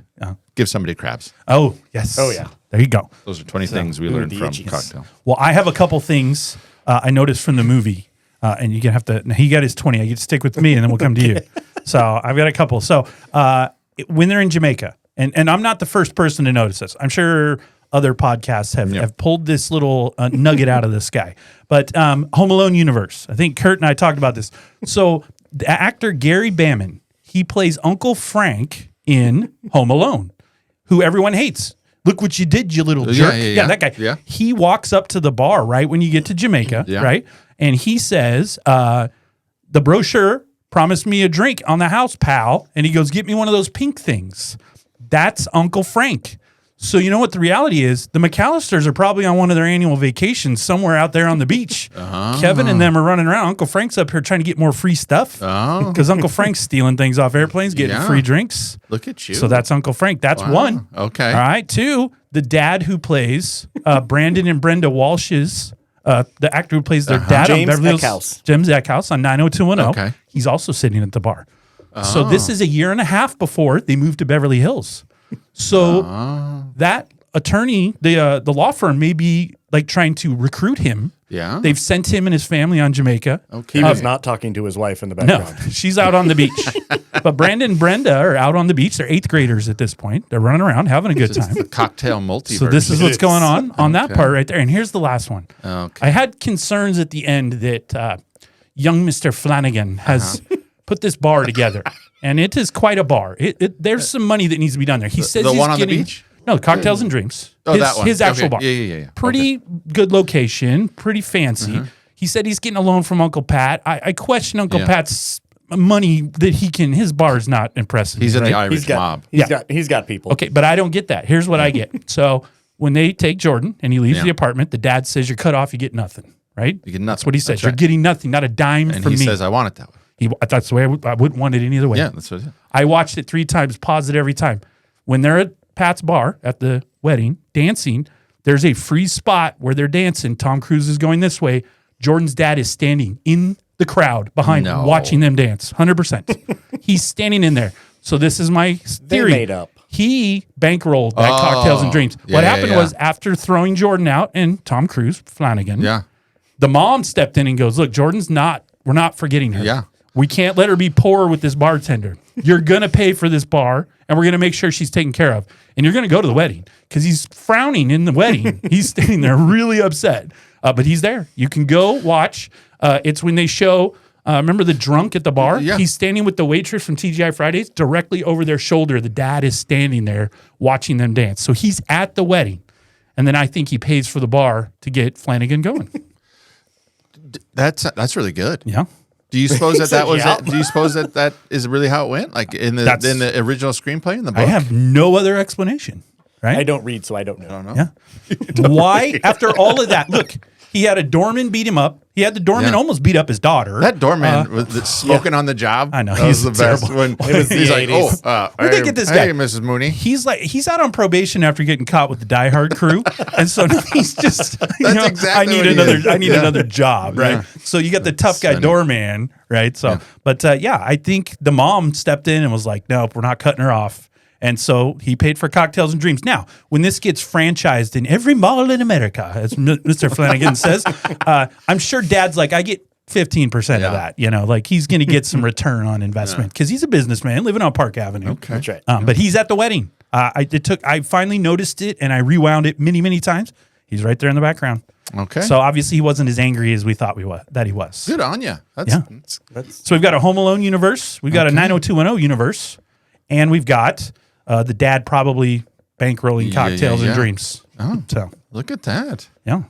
give somebody crabs. Oh, yes. Oh, yeah. There you go. Those are 20 things we learned the from itchies. Cocktail. Well, I have a couple things I noticed from the movie, and you're gonna have to. He got his 20. I get to stick with me, and then we'll come to you. So I've got a couple. So when they're in Jamaica, and I'm not the first person to notice this. I'm sure other podcasts have pulled this little nugget out of the sky. But Home Alone universe. I think Kurt and I talked about this. So the actor Gary Barman, he plays Uncle Frank in Home Alone, who everyone hates. Look what you did, you little jerk. yeah. That guy. Yeah. He walks up to the bar, right, when you get to Jamaica, Yeah. right? And he says, the brochure promised me a drink on the house, pal. And he goes, get me one of those pink things. That's Uncle Frank. So you know what the reality is? The McAllisters are probably on one of their annual vacations somewhere out there on the beach. Kevin and them are running around. Uncle Frank's up here trying to get more free stuff because Uncle Frank's stealing things off airplanes, getting free drinks. Look at you. So that's Uncle Frank. That's one. Okay. All right. Two, the dad who plays Brandon and Brenda Walsh's, the actor who plays their dad James on Beverly Hills. Eckhouse. James Eckhouse on 90210. Okay. He's also sitting at the bar. So this is a year and a half before they moved to Beverly Hills. So that attorney, the law firm, may be like trying to recruit him. Yeah. They've sent him and his family on Jamaica. Okay. He was not talking to his wife in the No, background. she's out on the beach. But Brandon and Brenda are out on the beach. They're 8th graders at this point. They're running around having a good time. The cocktail multiverse. So this is what's going on that Okay. part right there. And here's the last one. Okay. I had concerns at the end that young Mr. Flanagan has put this bar together. And it is quite a bar. There's some money that needs to be done there. He says the he's one on the getting, beach? No, Cocktails and Dreams. Oh, that one. His actual Okay. bar. Yeah. Pretty good location, pretty fancy. He said he's getting a loan from Uncle Pat. I question Uncle Yeah. Pat's money that he can. His bar is not impressive. He's in the right? Irish mob. He's got people. Okay, but I don't get that. Here's what I get. So when they take Jordan and he leaves Yeah. the apartment, the dad says, "You're cut off. You get nothing." Right? You get nothing. That's what he says. That's You're right. getting nothing. Not a dime And from he me. says, I want it that way. That's the way I wouldn't want it any other way. Yeah, that's what it is. I watched it 3 times, paused it every time. When they're at Pat's bar at the wedding dancing, there's a free spot where they're dancing. Tom Cruise is going this way. Jordan's dad is standing in the crowd behind No. watching them dance. 100%. He's standing in there. So this is my theory. made up. He bankrolled that Cocktails and Dreams. Yeah, What yeah, happened yeah. was after throwing Jordan out and Tom Cruise, Flanagan, Yeah. the mom stepped in and goes, look, we're not forgetting her. Yeah. We can't let her be poor with this bartender. You're going to pay for this bar and we're going to make sure she's taken care of. And you're going to go to the wedding because he's frowning in the wedding. He's standing there really upset, but he's there. You can go watch. It's when they show, remember the drunk at the bar? Yeah. He's standing with the waitress from TGI Fridays directly over their shoulder. The dad is standing there watching them dance. So he's at the wedding. And then I think he pays for the bar to get Flanagan going. That's really good. Yeah. Do you suppose that was yeah. it? Do you suppose that is really how it went? Like in the original screenplay in the book? I have no other explanation. Right? I don't read, so I don't know. Yeah. Why, after all of that, look, he had a doorman beat him up. He had the doorman Yeah. almost beat up his daughter. That doorman was smoking on the job. I know, That was he's the best. terrible. When It was the he's like, 80s. Where'd they get this guy? Hey, Mrs. Mooney. He's out on probation after getting caught with the Die Hard crew, and so now he's just exactly what he is. I need Yeah. another job, right? Yeah. So you got the tough guy Cynic. doorman, right? So, but I think the mom stepped in and was like, nope, we're not cutting her off. And so he paid for Cocktails and Dreams. Now, when this gets franchised in every mall in America, as Mr. Flanagan says, I'm sure Dad's like, I get 15% of that. Like he's going to get some return on investment because he's a businessman living on Park Avenue. Okay. That's right. But he's at the wedding. I finally noticed it and I rewound it many, many times. He's right there in the background. Okay. So obviously he wasn't as angry as we thought that he was. Good on you. So we've got a Home Alone universe. We've got a 90210 universe. And we've got the dad probably bankrolling Cocktails and Dreams. Oh, so look at that. Yeah.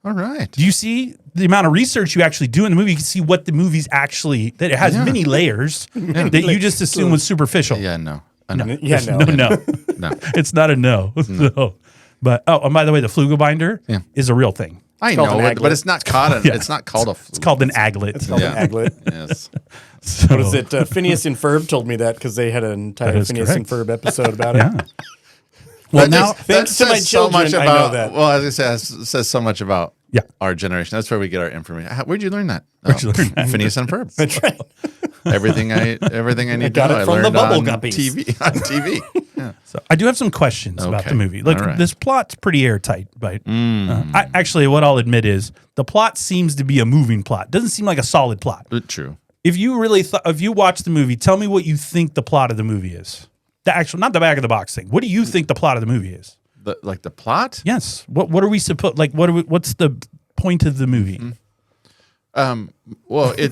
All right. Do you see the amount of research you actually do in the movie? You can see what the movie's actually, that it has many layers that you just assume was superficial. Yeah, no. I know. Yeah, no. No. No. It's not a no. No. But, and by the way, the Flugo binder is a real thing. I called know an it, but aglet. it's not called it's not called a It's called an aglet. It's called an aglet. Yes. So, What is it? Phineas and Ferb told me that because they had an entire That is Phineas and correct. Ferb episode about it. Yeah. Well, now, thanks to my says so much children, I know about, that. Well, as I said, it says so much about Yeah. our generation. That's where we get our information. Where'd you learn that? Where'd you learn that? Phineas and Ferb. That's right. Everything I need got to know. it I from the learned Bubble on Guppies. TV. On TV. Yeah. so I do have some questions about Okay. the movie. Look, All right. this plot's pretty airtight, but actually, what I'll admit is the plot seems to be a moving plot. Doesn't seem like a solid plot. True. If you really if you watch the movie, tell me what you think the plot of the movie is. The actual, not the back of the box thing. What do you think the plot of the movie is? The plot? Yes. What are we supposed what's the point of the movie? Well, you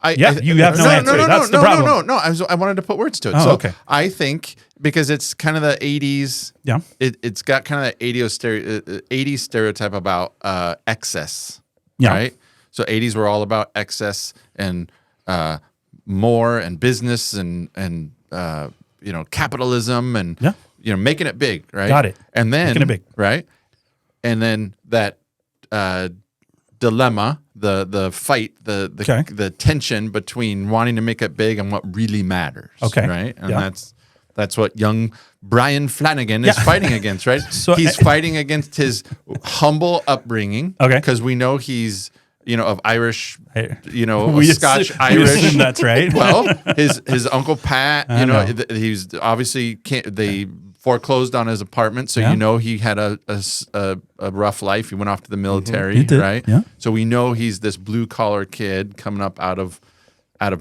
have no answer. That's the problem. No. I wanted to put words to it. Oh, So okay. I think because it's kind of the 80s. Yeah. It's got kind of that 80s stereotype about excess. Yeah. Right. So 80s were all about excess and more and business and capitalism and making it big. Right. Got it. And then Making it big. Right. And then that dilemma, the fight, the tension between wanting to make it big and what really matters. Okay. Right. And that's what young Brian Flanagan is fighting against, right? So he's fighting against his humble upbringing. Okay. Because we know he's, of Irish, We Scotch we Irish. assume that's right. Well, his Uncle Pat, he's obviously they foreclosed on his apartment, so he had a rough life. He went off to the military, He did, right? yeah. So we know he's this blue collar kid coming up out of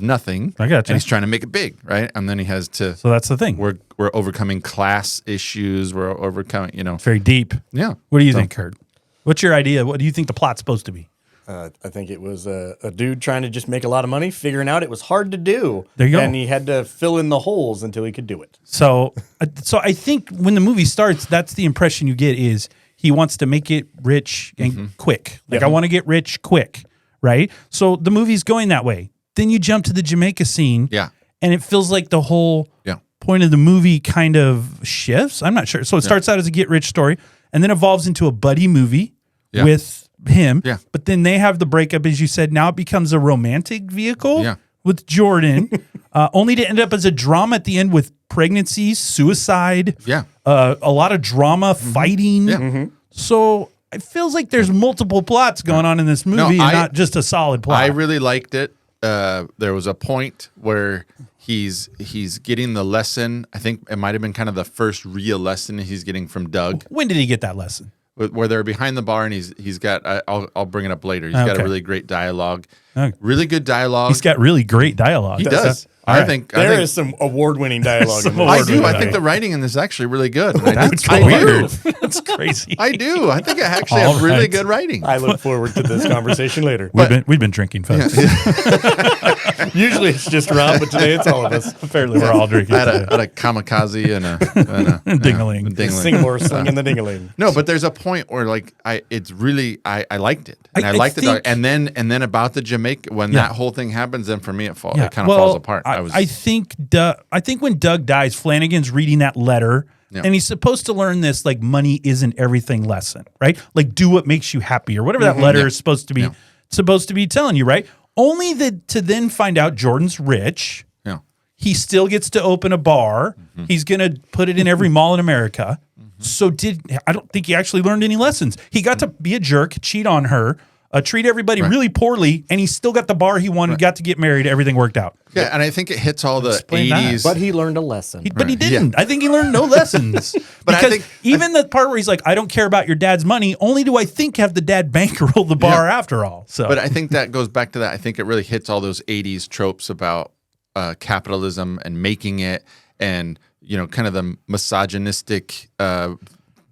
nothing. I gotcha. And he's trying to make it big, right? And then he has to. So that's the thing. We're overcoming class issues. We're overcoming, Very deep. Yeah. What do you think, Kurt? What's your idea? What do you think the plot's supposed to be? I think it was a dude trying to just make a lot of money, figuring out it was hard to do. There you go. And he had to fill in the holes until he could do it. So I think when the movie starts, that's the impression you get is he wants to make it rich and quick. Like, I want to get rich quick, right? So the movie's going that way. Then you jump to the Jamaica scene. Yeah. And it feels like the whole point of the movie kind of shifts. I'm not sure. So it starts out as a get rich story and then evolves into a buddy movie with him. Yeah. But then they have the breakup, as you said. Now it becomes a romantic vehicle with Jordan, only to end up as a drama at the end with pregnancy, suicide. Yeah. A lot of drama, fighting. Yeah. So it feels like there's multiple plots going on in this movie and not just a solid plot. I really liked it there was a point where he's getting the lesson. I think it might have been kind of the first real lesson he's getting from Doug. When did he get that lesson? Where they're behind the bar and he's got. I'll bring it up later. He's got a really great dialogue. Okay. Really good dialogue. He's got really great dialogue. He does. All I think There is some award-winning dialogue. in this. I do. I think the writing in this is actually really good. That's I weird. do. That's crazy. I do. I think I actually All have really right. good writing. I look forward to this conversation later. We've been drinking, folks. Usually it's just Rob, but today it's all of us. Apparently, we're all drinking. I had a kamikaze and a Ding-a-ling. Sing more, slinging the ding-a-ling. No, but there's a point where like I liked it, and I liked it, and then about the Jamaica when that whole thing happens, then for me it kind of falls apart. I think when Doug dies, Flanagan's reading that letter, and he's supposed to learn this like money isn't everything lesson, right? Like do what makes you happy or whatever that letter is supposed to be telling you, right? Only to then find out Jordan's rich. Yeah. He still gets to open a bar. He's going to put it in every mall in America. So I don't think he actually learned any lessons. He got to be a jerk, cheat on her, treat everybody really poorly, and he still got the bar he wanted, got to get married, everything worked out. Yeah, and I think it hits all the Explain that. 80s. But he learned a lesson. But he didn't. I think he learned no lessons. But I because think- even the part where he's like, I don't care about your dad's money, only do I think have the dad bankroll the bar after all. So, But I think that goes back to that. I think it really hits all those 80s tropes about capitalism and making it and, kind of the misogynistic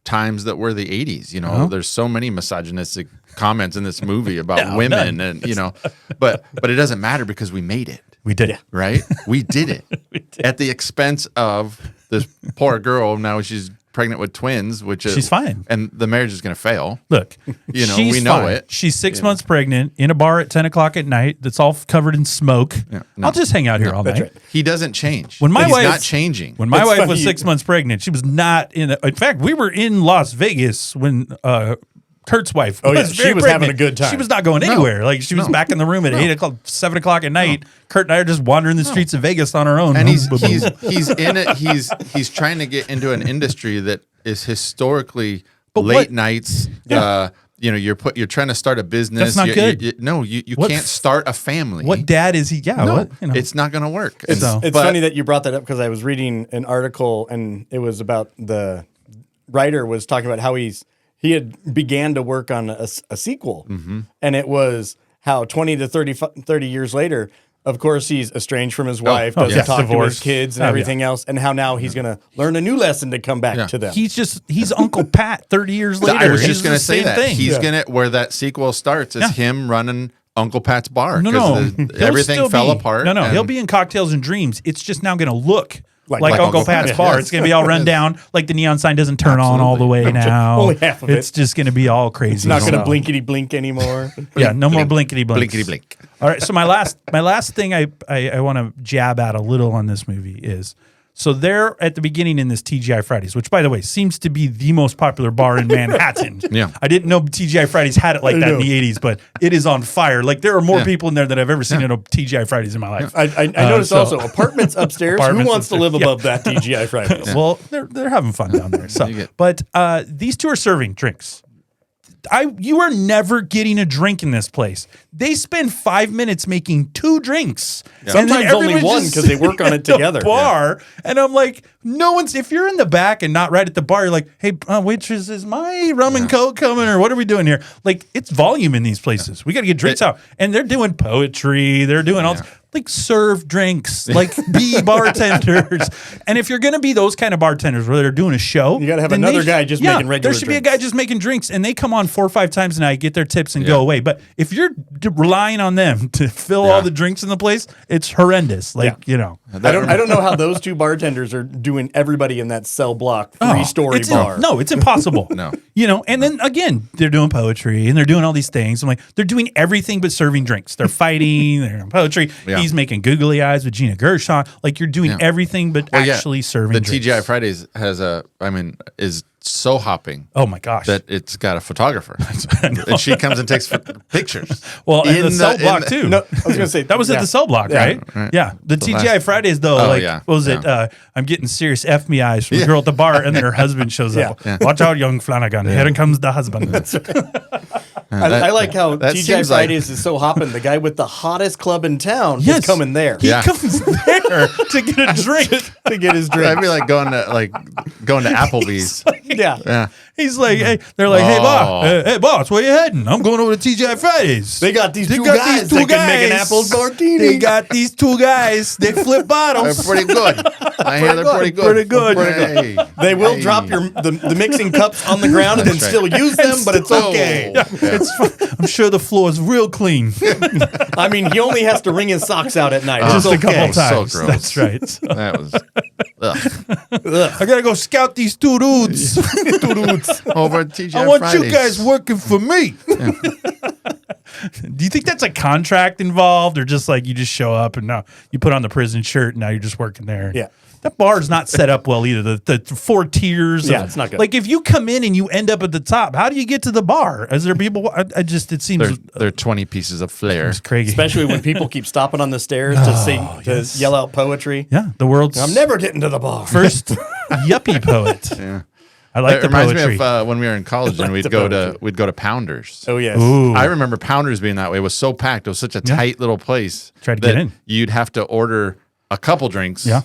times that were the 80s. There's so many misogynistic comments in this movie about women and, but it doesn't matter because we made it. we did it. Right? We did it at the expense of this poor girl. Now she's pregnant with twins, which is She's fine. and the marriage is going to fail. Look, she's we know it. She's 6 months pregnant in a bar at 10 o'clock at night that's all covered in smoke. I'll just hang out here all night. right. He doesn't change. When my He's wife not changing. When my It's wife funny was you- 6 months pregnant, she was not in. In fact, we were in Las Vegas when Kurt's wife. Oh, yeah. was She very was having pregnant. a good time. She was not going anywhere. Like she was back in the room at 8 o'clock, 7 o'clock at night. Kurt and I are just wandering the streets of Vegas on our own. and he's in it. He's trying to get into an industry that is historically late nights. You're trying to start a business. That's not good. You can't start a family. What dad is he? Yeah, No, what? it's not going to work. It's But- funny that you brought that up because I was reading an article and it was about the writer was talking about how he had began to work on a sequel, and it was how 20 to 30 years later, of course, he's estranged from his wife, doesn't talk to his Divorced. kids and everything else, and how now he's going to learn a new lesson to come back to them. He's Uncle Pat 30 years later. I was It's just going the to say same that thing. he's gonna where that sequel starts is him running Uncle Pat's bar. No, 'cause He'll everything still fell be- apart. No, and- he'll be in Cocktails and Dreams. It's just now going to look like Like Uncle Uncle Pat's Pat. bar. Yes. It's going to be all run down. Like the neon sign doesn't turn on all the way now. Only half of it. It's just going to be all crazy. It's not going to So- blinkety blink anymore. Yeah, no more blinkety blinks. Blinkety blink. All right. So my last thing I want to jab at a little on this movie is so they're at the beginning in this TGI Fridays, which by the way seems to be the most popular bar in Manhattan. Yeah. I didn't know TGI Fridays had it like that in the 80s, but it is on fire. Like there are more people in there than I've ever seen in a TGI Fridays in my life. I noticed so- also apartments upstairs. Apartments Who wants to live upstairs. above that TGI Fridays? Well, they're having fun down there. So, but these two are serving drinks. You are never getting a drink in this place. They spend 5 minutes making 2 drinks. And then Sometimes only everyone's one just 'cause they work on it sitting at together. the bar, and I'm like, no one's. If you're in the back and not right at the bar, you're like, hey, waitress, is my rum and coke coming, or what are we doing here? Like, it's volume in these places. We got to get drinks out, and they're doing poetry. They're doing all. Like serve drinks, like be bartenders, and if you're going to be those kind of bartenders where they're doing a show, You gotta have then another they guy just making regular There should be a drinks. guy just making drinks, and they come on 4 or 5 times a night, get their tips, and go away. But if you're relying on them to fill all the drinks in the place, it's horrendous. Like I don't know how those 2 bartenders are doing everybody in that cell block 3-story it's bar. No, it's impossible. No. And then again, they're doing poetry and they're doing all these things. I'm like, they're doing everything but serving drinks. They're fighting, they're doing poetry. Yeah. He's making googly eyes with Gina Gershon. Like you're doing everything but actually serving The drinks. TGI Fridays is so hopping. Oh my gosh. That it's got a photographer. And she comes and takes pictures. Well, in the In cell the- block in too. No, I was going to say That was at the cell block, right? Yeah. The TGI Fridays, though, what was it? I'm getting serious F me eyes from the girl at the bar, and then her husband shows up. Yeah. Watch out, young Flanagan. Here comes the husband. I like how that TGI seems like- Fridays is so hopping. The guy with the hottest club in town Yes. is coming there He Yeah. comes there to get a drink. to get his drink. That'd be like going to Applebee's. Yeah. Yeah. He's like, hey, they're like, hey, Oh. boss, hey, boss, where you heading? I'm going over to TGI Fridays. They got these two guys that can make an apple martini. They got these two guys. They flip They're bottles. pretty good. I hear they're pretty good. Pretty good. Hey. They will Hey. drop the mixing cups on the ground and then That's right. still use them, but it's Oh. okay. Yeah. It's fun. I'm sure the floor is real clean. I mean, he only has to wring his socks out at night. Just It's a couple okay. so times. gross. That's right. So, That was I gotta go scout these two dudes. over at TGI I want Fridays. you guys working for me. Do you think that's a contract involved, or just like you just show up and now you put on the prison shirt and now you're just working there? Yeah. That bar is not set up well either. The 4 tiers. Yeah, of- it's not good. Like if you come in and you end up at the top, how do you get to the bar? Is there people? It seems They're 20 pieces of flair. crazy. Especially when people keep stopping on the stairs to sing, to yell out poetry. Yeah, the world's I'm never getting to the bar. first yuppie poet. Yeah. I like It the reminds poetry. me of when we were in college and we'd the go poetry. to Pounders. Oh, yes. Ooh. I remember Pounders being that way. It was so packed. It was such a tight little place. Try to get that in. You'd have to order a couple drinks. Yeah.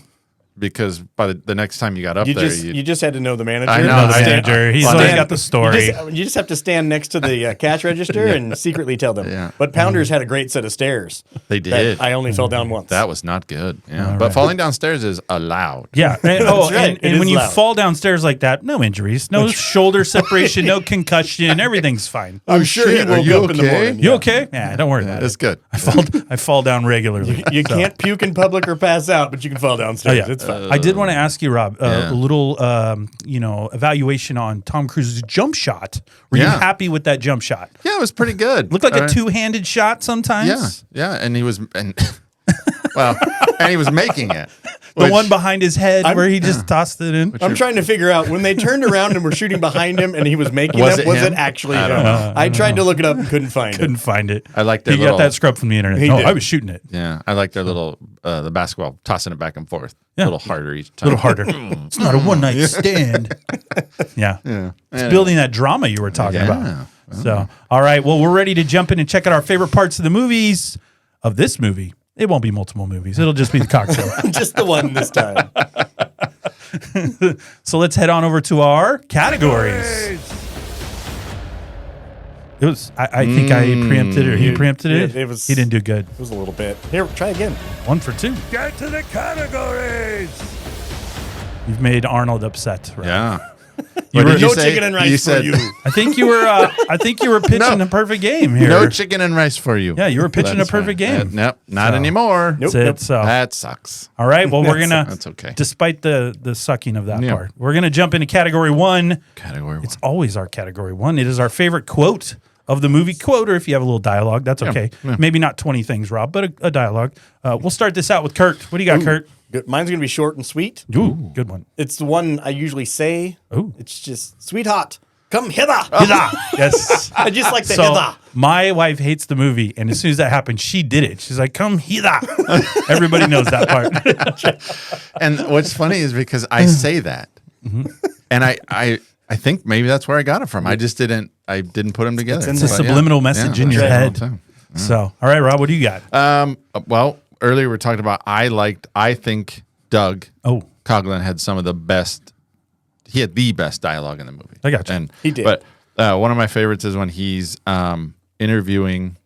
Because by the next time you got up You there, you just had to know the manager. I know, Know the I- manager. He's Well, always then- got the story. You just have to stand next to the cash register and secretly tell them. Yeah. But Pounders had a great set of stairs. They that did. I only fell down once. That was not good. Yeah. But falling downstairs is allowed. Yeah. And, right. It and is when you loud. fall downstairs like that, no injuries, no shoulder separation, no concussion, everything's fine. I'm sure he shit, are woke you up in the okay? morning. You Yeah. okay? Yeah, don't worry about It's it. good. I fall down regularly. You can't puke in public or pass out, but you can fall Oh, downstairs. yeah. It's fine. I did want to ask you, Rob, Yeah. a little, evaluation on Tom Cruise's jump shot. Were you Yeah. happy with that jump shot? Yeah, it was pretty good. Looked like a Uh, two-handed shot sometimes. Yeah. Yeah. And he was well, and he was making it. The which- one behind his head where he just tossed it in. I'm trying to figure out when they turned around and were shooting behind him and he was making Was them, it was him? it actually I him? don't know. I tried to look it up and couldn't find Couldn't it. find it. I like their He little got that scrub from the internet. He No, did. I was shooting it. Yeah, I like their little the basketball tossing it back and forth. Yeah. A little harder each A time. little harder. It's not a one-night stand. Yeah. It's building that drama you were talking about. So, all right. Well, we're ready to jump in and check out our favorite parts of the movies of this movie. It won't be multiple movies. It'll just be the cocktail. Just the one this time. So let's head on over to our categories. It was. I think I preempted it. Or he preempted it. it was- He didn't do good. It was a little bit. Here, try again. 1 for 2. Get to the categories. You've made Arnold upset. Right? Yeah. You What were, did you No say? chicken and rice You for said- you. I think you were. I think you were pitching No. a perfect game here. No chicken and rice for you. Yeah, you were pitching That's a perfect right. game. Nope, not So- anymore. Nope. That's it. So, That sucks. all right. Well, we're gonna. That's okay. Despite the sucking of that Yeah. part, we're gonna jump into category 1. Category It's always our category 1. It is our favorite quote of the movie. Quote, or if you have a little dialogue, that's okay. Maybe not 20 things, Rob, but a dialogue. We'll start this out with Kurt. What do you got, Kurt? Good. Mine's going to be short and sweet. Ooh, good one. It's the one I usually say. Ooh. It's just, sweetheart, come hither. Yes. I just like the So hither. my wife hates the movie, and as soon as that happened, she did it. She's like, "Come hither." Everybody knows that part. And what's funny is because I say that, and I think maybe that's where I got it from. I just didn't put them together. in It's a there. subliminal message in your that's head. all the time. So, all right, Rob, what do you got? Well, earlier we were talking about I think Doug Oh. Coughlin had some of the best. He had the best dialogue in the movie. I got you. And He did. But one of my favorites is when he's interviewing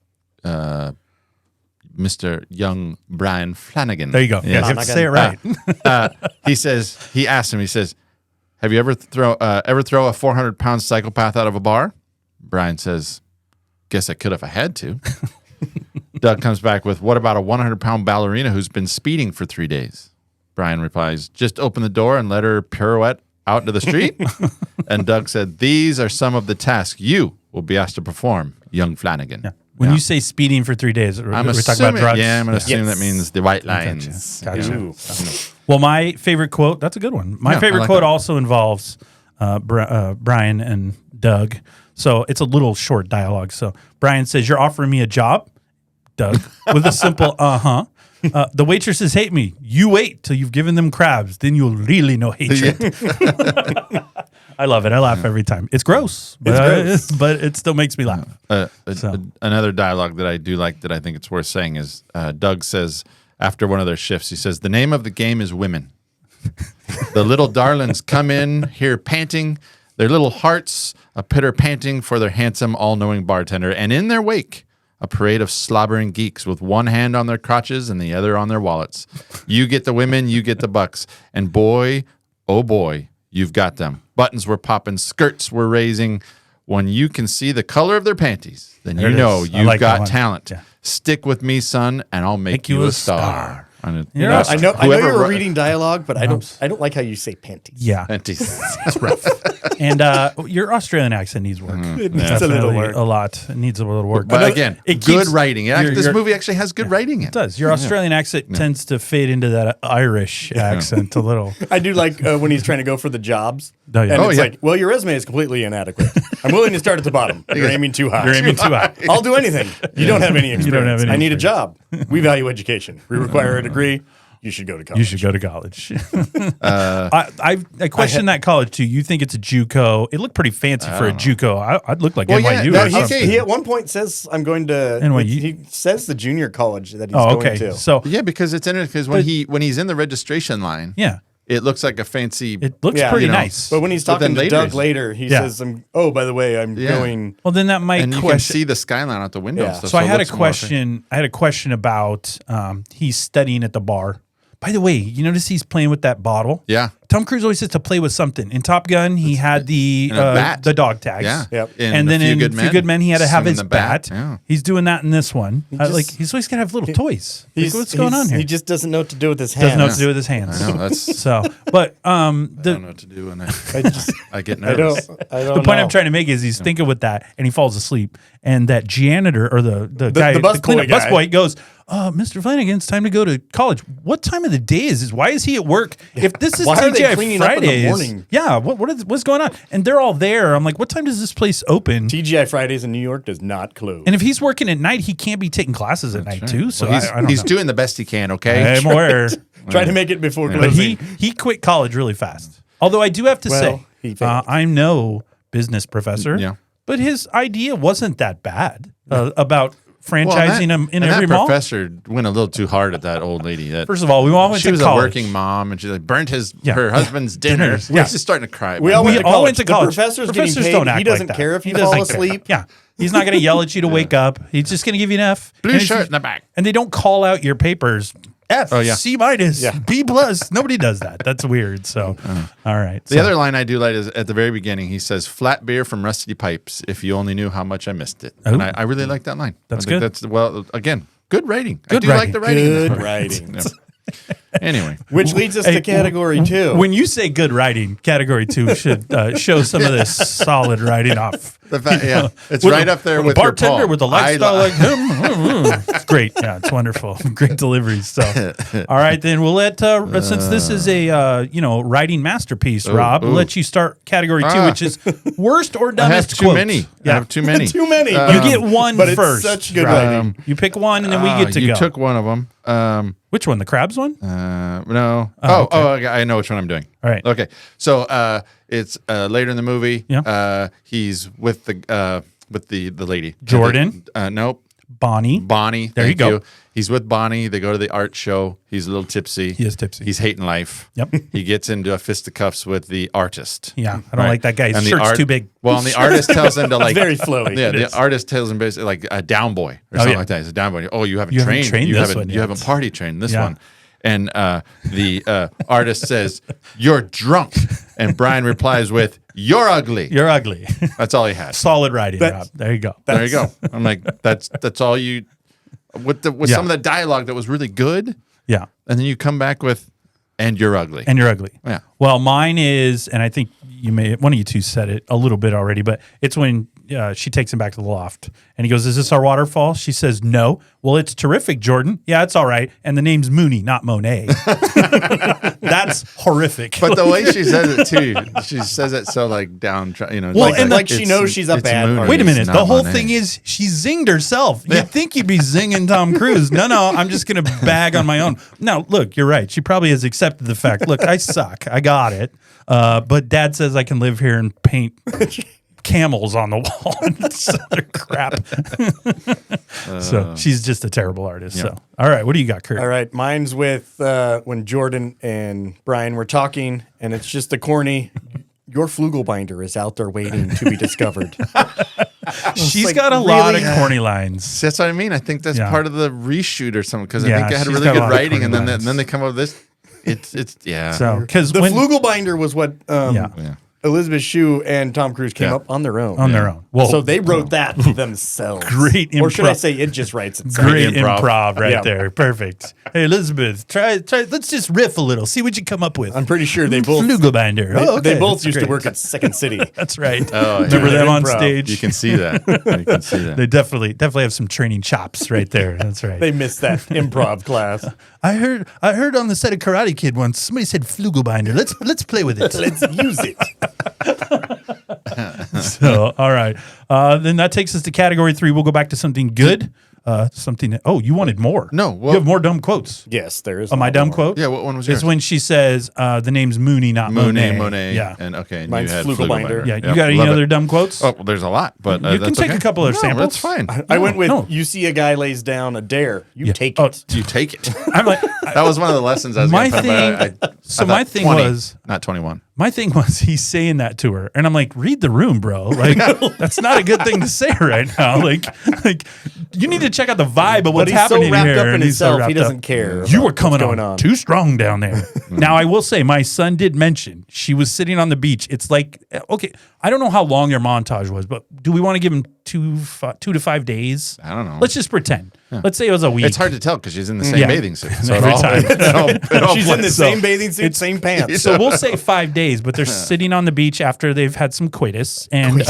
Mr. Young Brian Flanagan. There you go. Yeah, you have to say it right. He asked him, he says, have you ever throw a 400-pound psychopath out of a bar? Brian says, guess I could if I had to. Doug comes back with, what about a 100-pound ballerina who's been speeding for 3 days? Brian replies, just open the door and let her pirouette out into the street. And Doug said, these are some of the tasks you will be asked to perform, young Flanagan. Yeah. When you say speeding for 3 days, we're I'm talking about assuming, drugs. yeah, I'm going to assume Yes. that means the white lines. Gotcha. Ooh. Well, my favorite quote, that's a good one. My Yeah, I favorite like quote that. also involves Brian and Doug. So it's a little short dialogue. So Brian says, you're offering me a job, Doug, with a simple uh-huh. The waitresses hate me. You wait till you've given them crabs. Then you'll really know hatred. I love it. I laugh every time. It's gross, but it still makes me laugh. Another dialogue that I do like that I think it's worth saying is Doug says after one of their shifts, he says, "The name of the game is women. The little darlings come in here panting, their little hearts a pitter panting for their handsome, all-knowing bartender, and in their wake, a parade of slobbering geeks with one hand on their crotches and the other on their wallets. You get the women, you get the bucks. And boy, oh boy, you've got them. Buttons were popping, skirts were raising. When you can see the color of their panties, then you know you've got talent. Yeah. Stick with me, son, and I'll make you a star." I know you're reading dialogue, but I don't like how you say panties. Yeah. Panties. It's rough. And your Australian accent needs work. It needs a little work. A lot. It needs a little work. But again, good writing. This movie actually has good writing in it. It does. Your Australian accent tends to fade into that Irish accent a little. I do like when he's trying to go for the jobs. Oh, yeah. And it's like, well, your resume is completely inadequate. I'm willing to start at the bottom. You're aiming too high. You're aiming too high. I'll do anything. You don't have any experience. You don't have any I need a job. We value education. We require a degree. You should go to college. You should go to college. I question that college too. You think it's a JUCO? It looked pretty fancy for a JUCO. I'd look like NYU. Yeah, he at one point says, "I'm going to NYU." He says the junior college that he's going to. So yeah, because it's interesting because when he's in the registration line, it looks like a fancy. It looks pretty nice. But when he's talking to Doug later, he says, "Oh, by the way, I'm going." Well, then that might and you can see the skyline out the window. Yeah. So I had a question. I had a question about he's studying at the bar. By the way, you notice he's playing with that bottle? Yeah. Tom Cruise always says to play with something. In Top Gun, he had the dog tags. Yeah. Yep. And then in Few Good Men, he had to have his bat. Yeah. He's doing that in this one. He's always gonna have little toys. What's going on here? He just doesn't know what to do with his hands. Doesn't know what to do with his hands. I know that's so. But I don't know what to do when I get nervous. The point I'm trying to make is he's thinking with that, and he falls asleep, and that janitor or the guy, the busboy goes, Mr. Flanagan, it's time to go to college. What time of the day is this? Why is he at work? If this is TGI Fridays, yeah, what's going on? And they're all there. I'm like, what time does this place open? TGI Fridays in New York does not close. And if he's working at night, he can't be taking classes at night too. So he's doing the best he can. Okay, I'm aware. Trying to make it before But closing. he quit college really fast. Although I do have to say, I'm no business professor, but his idea wasn't that bad about franchising him in every mall. That professor went a little too hard at that old lady. First of all, we all went to college. She was a working mom, and she burnt her husband's dinner. Yeah. She's starting to cry. We all went to college. The professor's Professors getting paid. don't act He doesn't like care if you fall asleep. Yeah. He's not going to yell at you to wake up. He's just going to give you an F. Blue shirt in the back. And they don't call out your papers. F, C minus, B plus. Nobody does that. That's weird. So, all right. The other line I do like is at the very beginning. He says, "Flat beer from rusty pipes. If you only knew how much I missed it." And I really like that line. That's good. Again, good writing. Good writing. Like the writing. Good writing. Anyway, which leads us to category 2. When you say good writing, category 2 should show some of this solid writing off. It's right up there with a bartender your with a lifestyle like him. It's great. Yeah, it's wonderful. Great deliveries. So, all right, then we'll let since this is a writing masterpiece, Rob, we'll let you start category 2, which is worst or dumbest. I have too many. Yeah. I have too many. Too many. You get one but first. It's such good writing. You pick one, and then we get to go. You took one of them. Which one? The crabs one? No. Okay. I know which one I'm doing. All right. Okay. So it's later in the movie. Yeah. He's with the lady. Jordan. Nope. Bonnie. There you go. He's with Bonnie. They go to the art show. He's a little tipsy. He is tipsy. He's hating life. Yep. He gets into a fisticuffs with the artist. Yeah. I don't like that guy. His shirt's too big. Well, and the artist tells him to like very flowy. Yeah. The artist tells him basically like a down boy or something like that. He's a down boy. Oh, you haven't trained. You haven't party trained this one. And the artist says, "You're drunk." And Brian replies with, "You're ugly." You're ugly. That's all he had. Solid writing, Rob. There you go. There you go. I'm like, that's all you. With some of the dialogue that was really good. Yeah. And then you come back with, "And you're ugly." And you're ugly. Yeah. Well, mine is, and I think one of you two said it a little bit already, but it's when she takes him back to the loft. And he goes, "Is this our waterfall?" She says, "No." "Well, it's terrific, Jordan." "Yeah, it's all right. And the name's Mooney, not Monet." That's horrific. But the way she says it too, she says it so like down, Well, and like she knows she's a bad Mooney. artist. Wait a minute. It's The not whole Monet. thing is she zinged herself. You'd think you'd be zinging Tom Cruise. No, I'm just going to bag on my own. Now, look, you're right. She probably has accepted the fact, look, I suck. I got it. But Dad says I can live here and paint camels on the wall and this other crap. So she's just a terrible artist. Yeah. So, all right. What do you got, Kurt? All right, mine's with when Jordan and Brian were talking, and it's just the corny. Your Flugelbinder is out there waiting to be discovered. She's like, got a lot of really? corny lines. That's what I mean. I think that's Yeah. part of the reshoot or something because I Yeah, think it had she's really got a good lot of writing, and corny then lines. then they come up with this. It's yeah. So, because The when Flugelbinder was what Yeah. Elizabeth Shue and Tom Cruise came Yeah. up on their own. on their own. Well, So they wrote that themselves. Great Or should I improv. say it just writes itself? great Improv. improv right Yeah. there. Perfect. Hey, Elizabeth, try. Let's just riff a little. See what you come up with. I'm pretty sure they both Flugelbinder. they, Oh, okay. they both That's used to great. work at Second City. That's right. Oh, Remember yeah. them on Improv. stage? You can see that. You can see that. They definitely have some training chops right there. That's right. They missed that improv class. I heard on the set of Karate Kid once somebody said Flugelbinder. Let's play with it. Let's use it. So, all right. Then that takes us to category 3. We'll go back to something good. You wanted more. No, well- you have more dumb quotes. Yes, there is. Oh, my one dumb more. quote? Yeah, what one was It's yours? when she says the name's Mooney, not Monet. Yeah. and okay, and Mine's you had Flugelbinder. Yeah. Yep, You got any love other it. dumb quotes? Oh, well, there's a lot, but You can that's take okay. a couple of No, samples. That's fine. I went with No. you see a guy lays down a dare. You take Oh, it. You take it. I'm like, That was one of the lessons I was My going to thing- so I my thought thing 20, was- not 21. my thing was he's saying that to her, and I'm like, read the room, bro. Like, that's not a good thing to say right now. Like you need to check out the vibe of But what's he's so happening wrapped here. up in and he's so himself, he wrapped doesn't up. care. You about were coming what's going on too strong down there. Now, I will say, my son did mention she was sitting on the beach. It's like, okay, I don't know how long their montage was, but do we want to give him 2 to 5 days? I don't know. Let's just pretend. Let's say it was a week. It's hard to tell because she's in the same Yeah. bathing suit. So Every time. She's in the So- same bathing suit, same pants. So we'll say 5 days, but they're sitting on the beach after they've had some coitus, and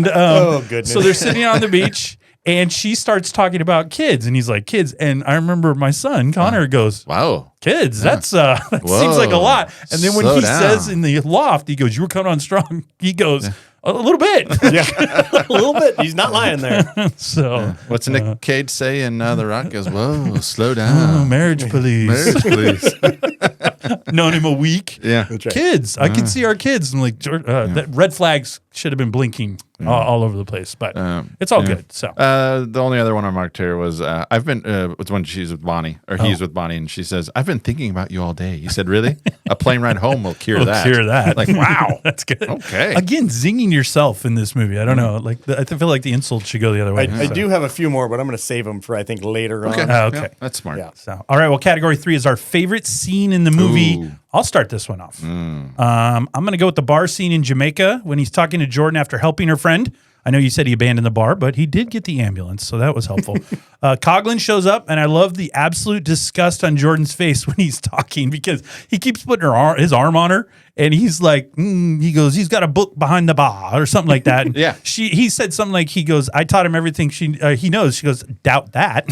Oh, goodness. so they're sitting on the beach, and she starts talking about kids, and he's like, "Kids," and I remember my son Connor goes, Wow. "Kids, that seems like a Whoa. lot." And then when Slow he down. says in the loft, he goes, "You were coming on strong." He goes, "A little bit." Yeah, a little bit. He's not lying there. So, What's Nick Cage say in The Rock? Goes, whoa, slow oh, down. marriage police. Marriage, please. Known him a week. Yeah. That's right. Kids, I can see our kids. I'm like, that red flags should have been blinking all over the place, but it's all good. So The only other one I marked here was I've been it's when she's with Bonnie or he's with Bonnie and she says, "I've been thinking about you all day." He said, "Really? A plane ride home will cure we'll that." cure that. Like, wow. That's good. Okay. Again, zinging yourself in this movie. I don't know. Like, I feel like the insult should go the other way. I do have a few more, but I'm going to save them for I think later Okay. on. Okay. Yeah, that's smart. Yeah. So, all right. Well, category 3 is our favorite scene in the movie. Ooh. I'll start this one off. I'm going to go with the bar scene in Jamaica when he's talking to Jordan after helping her friend. I know you said he abandoned the bar, but he did get the ambulance, so that was helpful. Coughlin shows up, and I love the absolute disgust on Jordan's face when he's talking because he keeps putting his arm on her, and he's like, he goes, he's got a book behind the bar or something like that. And Yeah. he said something like, he goes, I taught him everything he knows. She goes, doubt that.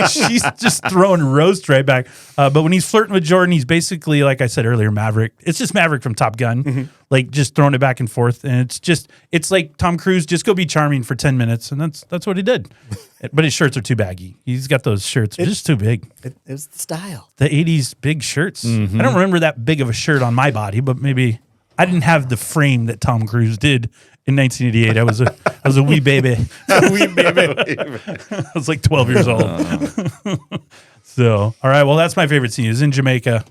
She's just throwing roast right back. But when he's flirting with Jordan, he's basically, like I said earlier, Maverick. It's just Maverick from Top Gun, like just throwing it back and forth. And it's like Tom Cruise, just go be charming for 10 minutes. And that's what he did. But his shirts are too baggy. He's got those shirts just too big. It was the style. The 80s big shirts. I don't remember that big of a shirt on my body, but maybe I didn't have the frame that Tom Cruise did in 1988. I was a wee baby. Wee baby. I was like 12 years old. So, all right. Well, that's my favorite scene. Is in Jamaica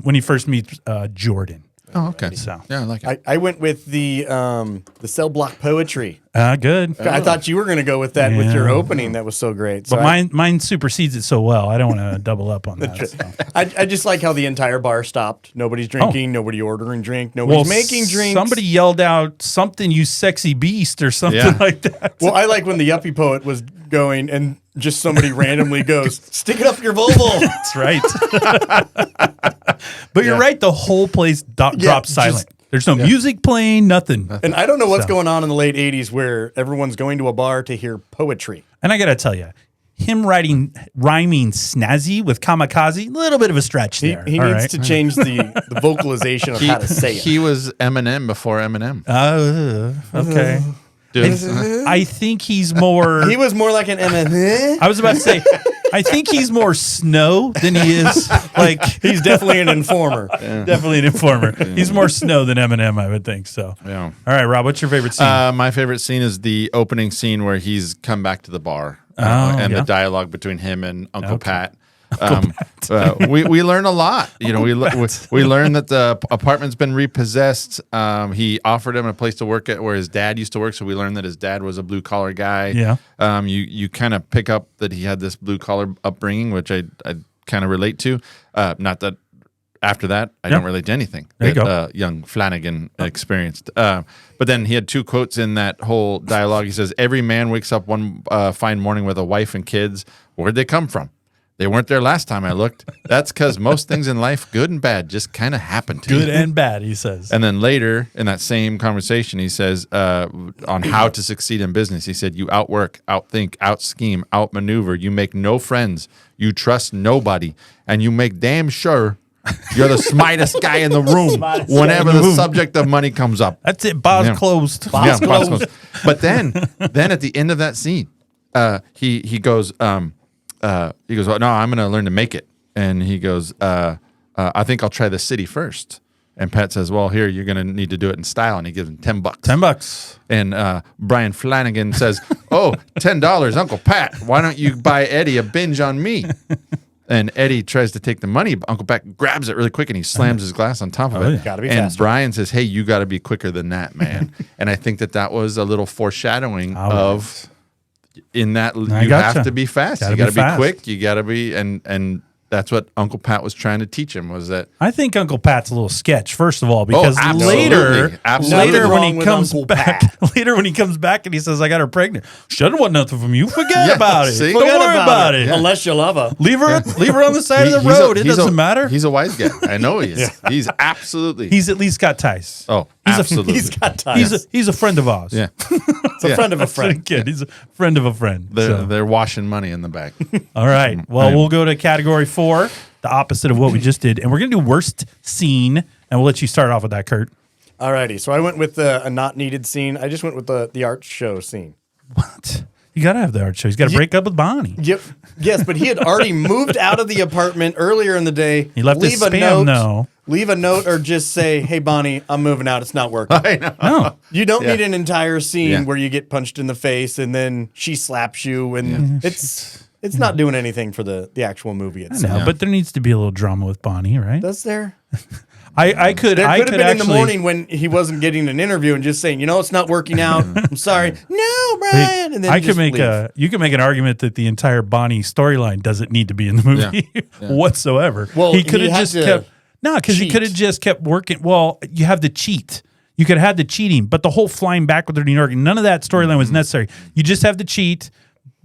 when he first meets Jordan. Oh, okay. So. Yeah, I like it. I went with the cell block poetry. Good. I thought you were going to go with that with your opening. That was so great. So But mine supersedes it so well. I don't want to double up on that. So. I just like how the entire bar stopped. Nobody's drinking. Nobody ordering drink. Nobody's making drinks. Somebody yelled out something, "You sexy beast," or something like that. Well, I like when the yuppie poet was going and just somebody randomly goes, "Stick it up your vulval." That's right. But you're right. The whole place drops silent. There's no music playing, nothing. And I don't know what's going on in the late 80s where everyone's going to a bar to hear poetry. And I got to tell you, him rhyming snazzy with kamikaze, a little bit of a stretch there. He needs to change the vocalization of how to say it. He was Eminem before Eminem. Okay. Dude. I think he's more. He was more like an Eminem. I was about to say, I think he's more Snow than he is like. He's definitely an informer. Definitely an informer. He's more Snow than Eminem, I would think. So, Yeah. All right, Rob, what's your favorite scene? My favorite scene is the opening scene where he's come back to the bar and the dialogue between him and Uncle Pat. We learn a lot. You know, we learn that the apartment's been repossessed. He offered him a place to work at where his dad used to work, so we learned that his dad was a blue collar guy. Yeah. You kind of pick up that he had this blue collar upbringing, which I kind of relate to. Not that after that I don't relate to anything that young Flanagan experienced. But then he had two quotes in that whole dialogue. He says, "Every man wakes up one fine morning with a wife and kids. Where'd they come from? They weren't there last time I looked. That's because most things in life, good and bad, just kind of happen to you." Good and bad, he says. And then later in that same conversation, he says on how to succeed in business, he said, "You outwork, outthink, outscheme, outmaneuver. You make no friends. You trust nobody. And you make damn sure you're the smartest guy in the room whenever the subject of money comes up." That's it. Bar's closed. Bar's closed. But then at the end of that scene, he goes, "Oh, no, I'm going to learn to make it." And he goes, "I think I'll try the city first." And Pat says, "Well, here, you're going to need to do it in style." And he gives him $10. $10. And Brian Flanagan says, "Oh, $10, Uncle Pat. Why don't you buy Eddie a binge on me?" And Eddie tries to take the money, but Uncle Pat grabs it really quick and he slams his glass on top of it. Yeah. Gotta be and faster. Brian says, "Hey, you got to be quicker than that, man." And I think that was a little foreshadowing of in that you gotcha. have to be fast. Gotta You got to be be fast. quick. You got to be, and that's what Uncle Pat was trying to teach him, was that. I think Uncle Pat's a little sketch, first of all, because absolutely. later Nothing when wrong he with comes Uncle back, Pat. later when he comes back and he says, "I got her pregnant," shouldn't want nothing from you. Forget Yeah, about it. see? Don't Forget worry about her. it. Unless you love her. Leave her on the side of the He's road. It he's doesn't matter. He's a wise guy. I know he is. He's absolutely. He's at least got ties. oh, he's absolutely. He's got time. He's a friend of ours. yeah. It's a friend of a friend. Kid. He's a friend of a friend. They're washing money in the back. All right. Well, we'll go to category 4, the opposite of what we just did, and we're gonna do worst scene, and we'll let you start off with that, Kurt. Alrighty, so I went with a not needed scene. I just went with the art show scene. What? You gotta have the art show. He's got to break up with Bonnie. Yep. Yes, but he had already moved out of the apartment earlier in the day. He left his spam note. Leave a note or just say, "Hey, Bonnie, I'm moving out. It's not working." I know. No. You don't need an entire scene Yeah. where you get punched in the face and then she slaps you, and it's not doing anything for the actual movie I itself. know, but there needs to be a little drama with Bonnie, right? Does there? I could There could have been actually, in the morning when he wasn't getting an interview and just saying, "It's not working out. I'm sorry." "No, Brian." And then I you could just make leave. you can make an argument that the entire Bonnie storyline doesn't need to be in the movie whatsoever. Well, he could he have had just to kept because he cheat. could have just kept working. Well, you have the cheat. You could have had the cheating, but the whole flying back with her to New York, none of that storyline was necessary. You just have the cheat.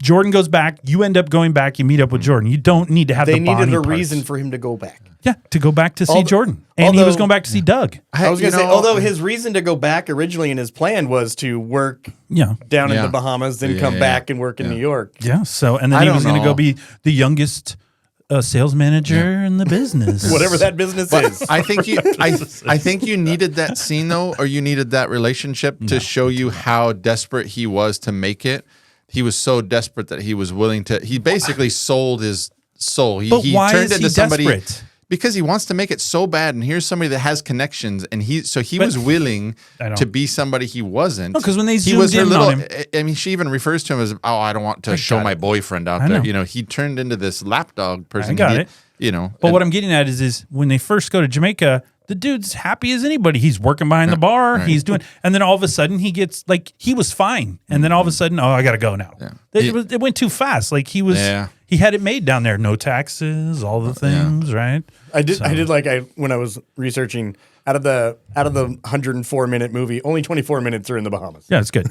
Jordan goes back. You end up going back. You meet up with Jordan. You don't need to have They the needed Bonnie a parts. reason for him to go back. Yeah, to go back to see Although- Jordan. And he was although- going back to see Doug. I was going to say, although his reason to go back originally in his plan was to work Yeah. down in Yeah. the Bahamas, then come back and work in New York. Yeah. So, and then I he don't was going to go know. be the youngest sales manager in the business. Whatever that business is. I think I think you needed that scene though, or you needed that relationship to show you how desperate he was to make it. He was so desperate that he was willing to. He basically sold his soul. But He why turned is he into somebody desperate? because he wants to make it so bad. And here's somebody that has connections, and he was willing I know. to be somebody he wasn't. No, 'cause when they he zoomed was her in little. on him- I mean, she even refers to him as, "Oh, I don't want to show got my it. boyfriend out I there." know. You know, he turned into this lapdog person. I got He- it. You know, But and- what I'm getting at is when they first go to Jamaica, the dude's happy as anybody. He's working behind the bar. right. He's doing, and then all of a sudden he gets he was fine, and then all of a sudden, I got to go now. Yeah. It went too fast. Like he was, Yeah. he had it made down there. No taxes, all the things, right? I did when I was researching out of the 104-minute movie, only 24 minutes are in the Bahamas. Yeah, it's good.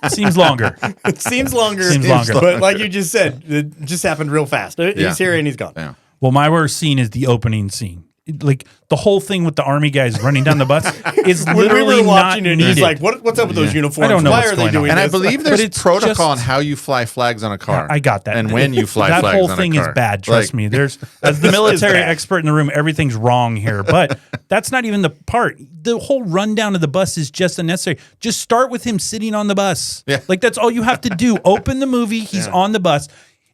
Seems longer. It seems longer. Seems longer. But like you just said, it just happened real fast. Yeah. He's here and he's gone. Yeah. Well, my worst scene is the opening scene. like the whole thing with the army guys running down the bus is When literally we were not watching it, needed. he's like, what's up with those uniforms? I don't know Why what's are they going on. doing And I this? believe But there's it's protocol on just- how you fly flags on a car. I got that. And when you fly that flags whole on thing a car. is bad. Trust me. There's as the military expert in the room, everything's wrong here. But that's not even the part. The whole rundown of the bus is just unnecessary. Just start with him sitting on the bus. Yeah. Like that's all you have to do. Open the movie. He's on the bus.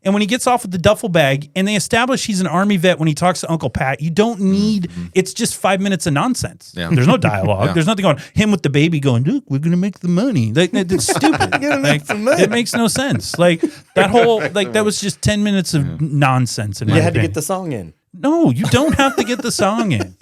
And when he gets off with the duffel bag and they establish he's an army vet when he talks to Uncle Pat, you don't need, it's just 5 minutes of nonsense. Yeah. There's no dialogue. There's nothing going him with the baby going, look, we're going to make the money. Like, it's stupid. Like, it makes no sense. Like that whole, like that was just 10 minutes of nonsense. You had to get the song in. No, you don't have to get the song in.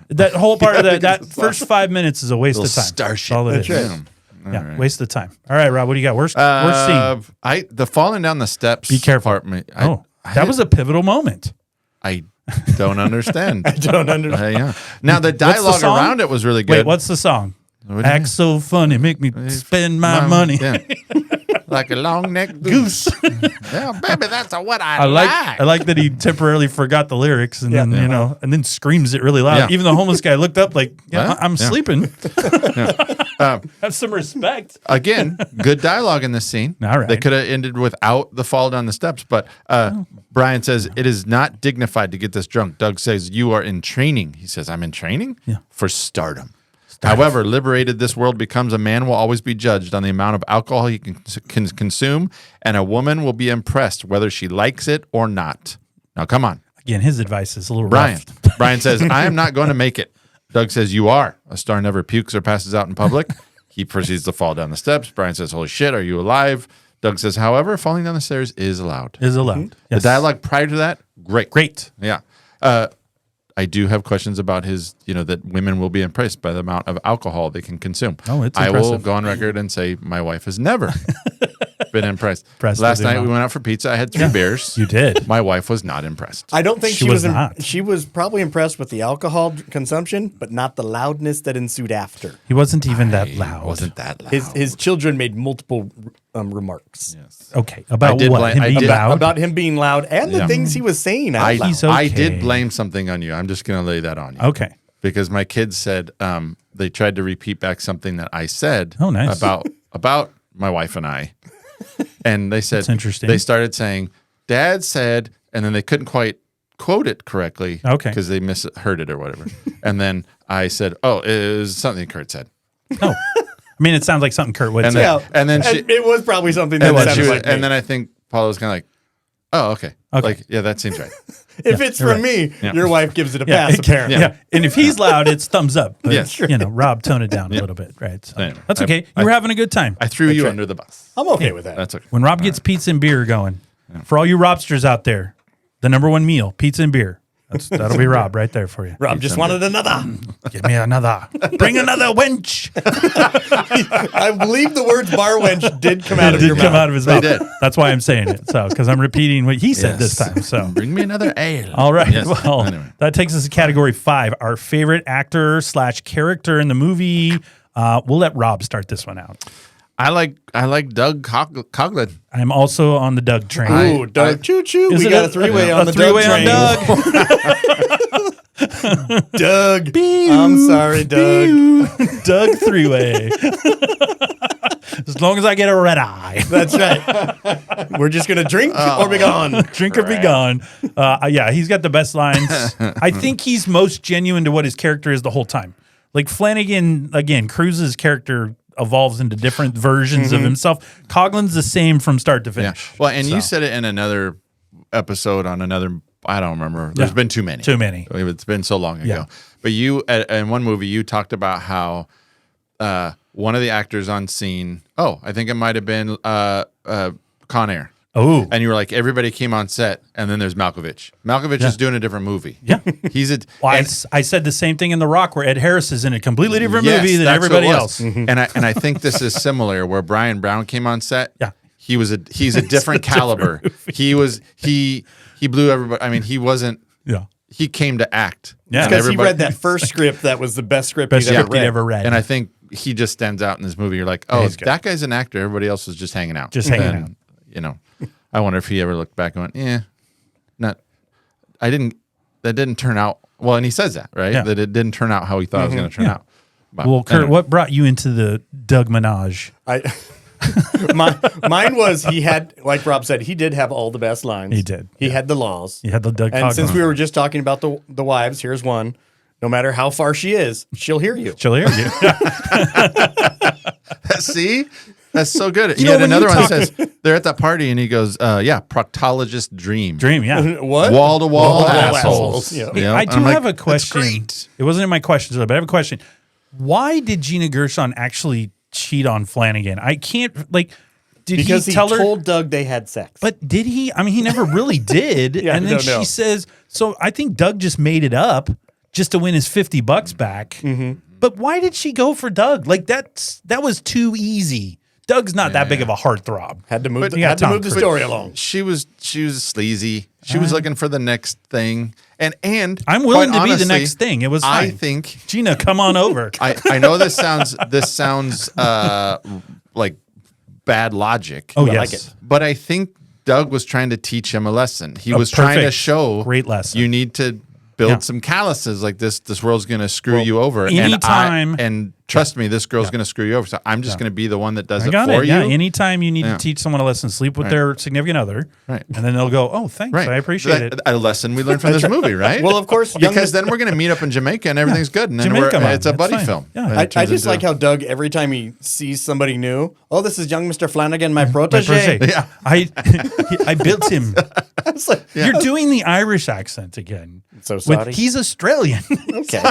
That whole part of that first 5 minutes is a waste of time. Starship. All it is. Right. Yeah, right. waste of time. All right, Rob, what do you got? Worst scene. The falling down the steps. Be careful. Part, That was a pivotal moment. I don't understand. I don't understand. Yeah. Now the dialogue song? around it was really good. Wait, what's the song? What do you Act so funny, make me spend my money. Yeah. Like a long necked goose. Yeah, baby, that's what I like. I like that he temporarily forgot the lyrics and then and then screams it really loud. Yeah. Even the homeless guy looked up like, What? I'm Yeah. sleeping. Have some respect. Again, good dialogue in this scene. All right. They could have ended without the fall down the steps, but Brian says it is not dignified to get this drunk. Doug says you are in training. He says I'm in training for stardom. However, liberated this world becomes, a man will always be judged on the amount of alcohol he can consume, and a woman will be impressed whether she likes it or not. Now, come on. Again, his advice is a little Brian. rough. Brian says, I am not going to make it. Doug says, you are. A star never pukes or passes out in public. He proceeds to fall down the steps. Brian says, holy shit, are you alive? Doug says, however, falling down the stairs is allowed. Is allowed. Yes. The dialogue prior to that, great. Great. Yeah. I do have questions about his, that women will be impressed by the amount of alcohol they can consume. Oh, it's I will impressive. go on record and say my wife has never been impressed. Impressed Last with the night we amount. went out for pizza. I had 3 beers. You did. My wife was not impressed. I don't think She she was was. not. She was probably impressed with the alcohol consumption, but not the loudness that ensued after. He wasn't even that It loud. wasn't that loud. His children made multiple remarks Okay. About did what? blame- Him I being did- loud? about him being loud and the Yeah. things he was saying out loud. He's I okay. did blame something on you. I'm just going to lay that on you. Okay. Because my kids said they tried to repeat back something that I said Oh, nice. about my wife and I. And they said, That's interesting. They started saying, Dad said, and then they couldn't quite quote it correctly. Okay. Because they misheard it or whatever. And then I said, oh, it was something Kurt said. Oh. I mean, it sounds like something Kurt would And say. then, and then she, it was probably something and that then, she sounded was, like me. and then I think Paula was kind of like, oh, okay. Okay. Like, yeah, that seems right. If it's from me, your wife gives it a pass, apparently. Yeah. And if he's loud, it's thumbs up. But, Yes. Rob, tone it down a little bit. Right. So Anyway, that's okay. You were having a good time. I threw you under the bus. I'm okay with that. That's okay. When Rob gets pizza and beer going, for all you Robsters out there, the number one meal, pizza and beer. That'll be Rob right there for you. Rob just wanted another. Give me another. Bring another wench. I believe the words bar wench did come out It of did your come mouth. out of his mouth. did. That's why I'm saying it. So, because I'm repeating what he said this time. So, Bring me another ale. all right. Yes. Well, Anyway. that takes us to category 5, our favorite actor / character in the movie. We'll let Rob start this one out. I like Doug Coughlin. I'm also on the Doug train. Ooh, Doug, choo choo. Is We it got a three-way on the three-way Doug on train. Doug? Doug. I'm sorry, Doug. Doug three-way. As long as I get a red eye. That's right. We're just gonna drink or be gone. Drink or be gone. Yeah, he's got the best lines. I think he's most genuine to what his character is the whole time. Like Flanagan, again, Cruz's character evolves into different versions of himself. Coughlin's the same from start to Yeah. finish. Well, and So. you said it in another episode on another. I don't remember. There's Yeah. been too many. Too many. It's been so long ago. Yeah. But you, in one movie, you talked about how one of the actors on scene. Oh, I think it might have been Con Air. Oh. And you were like, everybody came on set, and then there's Malkovich. Malkovich is doing a different movie. Yeah. He's a. Well, and- I said the same thing in The Rock, where Ed Harris is in a completely different Yes, movie than that's what everybody it else. was. And I think this is similar, where Brian Brown came on set. Yeah. He's a different caliber. He blew everybody. I mean, he wasn't. Yeah. He came to act. Yeah. And Because he everybody- read that first script that was the best script Best he'd script ever he'd read. ever read. And I think he just stands out in this movie. You're like, oh, he's good. that guy's an actor. Everybody else was just hanging out. Just hanging out. And, you know, I wonder if he ever looked back and went, that didn't turn out Well, and he says that, right? Yeah. That it didn't turn out how he thought it was going to turn out. But Well, Kurt, anyway. what brought you into the Doug Minaj? Mine was he had, like Rob said, he did have all the best lines. He did. He had the laws. You had the Doug And since Coughlins. we were just talking about the wives, here's one. No matter how far she is, she'll hear you. She'll hear you. See? That's so good. You He know, had when another you one that talk- says, they're at that party, and he goes, proctologist dream. Dream, yeah. What? Wall-to-wall Wall-to-wall assholes. Yeah. You know? I And do I'm like, have a "That's question. great." It wasn't in my questions, but I have a question. Why did Gina Gershon actually cheat on Flanagan? I can't, did Because he he tell her? told Doug they had sex. But did he? I mean, he never really did. Yeah, and then no. she says, so I think Doug just made it up just to win his $50 back. Mm-hmm. But why did she go for Doug? That was too easy. Doug's not that big of a heartthrob. had to move, you got had to Tom move the Cruise. story along. She was sleazy. She was looking for the next thing. And I'm willing quite to be the honestly, next thing. It was I fine. think Gina, come on over. I know this sounds like bad logic. Oh, I yes. like it. But I think Doug was trying to teach him a lesson. He was trying to perfect. show Great lesson. you need to build Yeah. some calluses. Like this world's going to screw you over. anytime- And trust me, this girl's going to screw you over. So I'm just going to be the one that does I it got for it. you. Yeah. Anytime you need Yeah. to teach someone a lesson, sleep with their significant other. Right. And then they'll go, oh, thanks. Right. I appreciate it. A lesson we learned from this movie, right? Well, of course, young because Mr. then we're going to meet up in Jamaica and everything's good. And then Jamaica man, it's a that's buddy fine. film. Yeah. And I it turns just into- like how Doug, every time he sees somebody new, oh, this is young Mr. Flanagan, my My protege. protege. Yeah. I built him. It's like, You're doing the Irish accent again. So sorry. He's Australian. okay.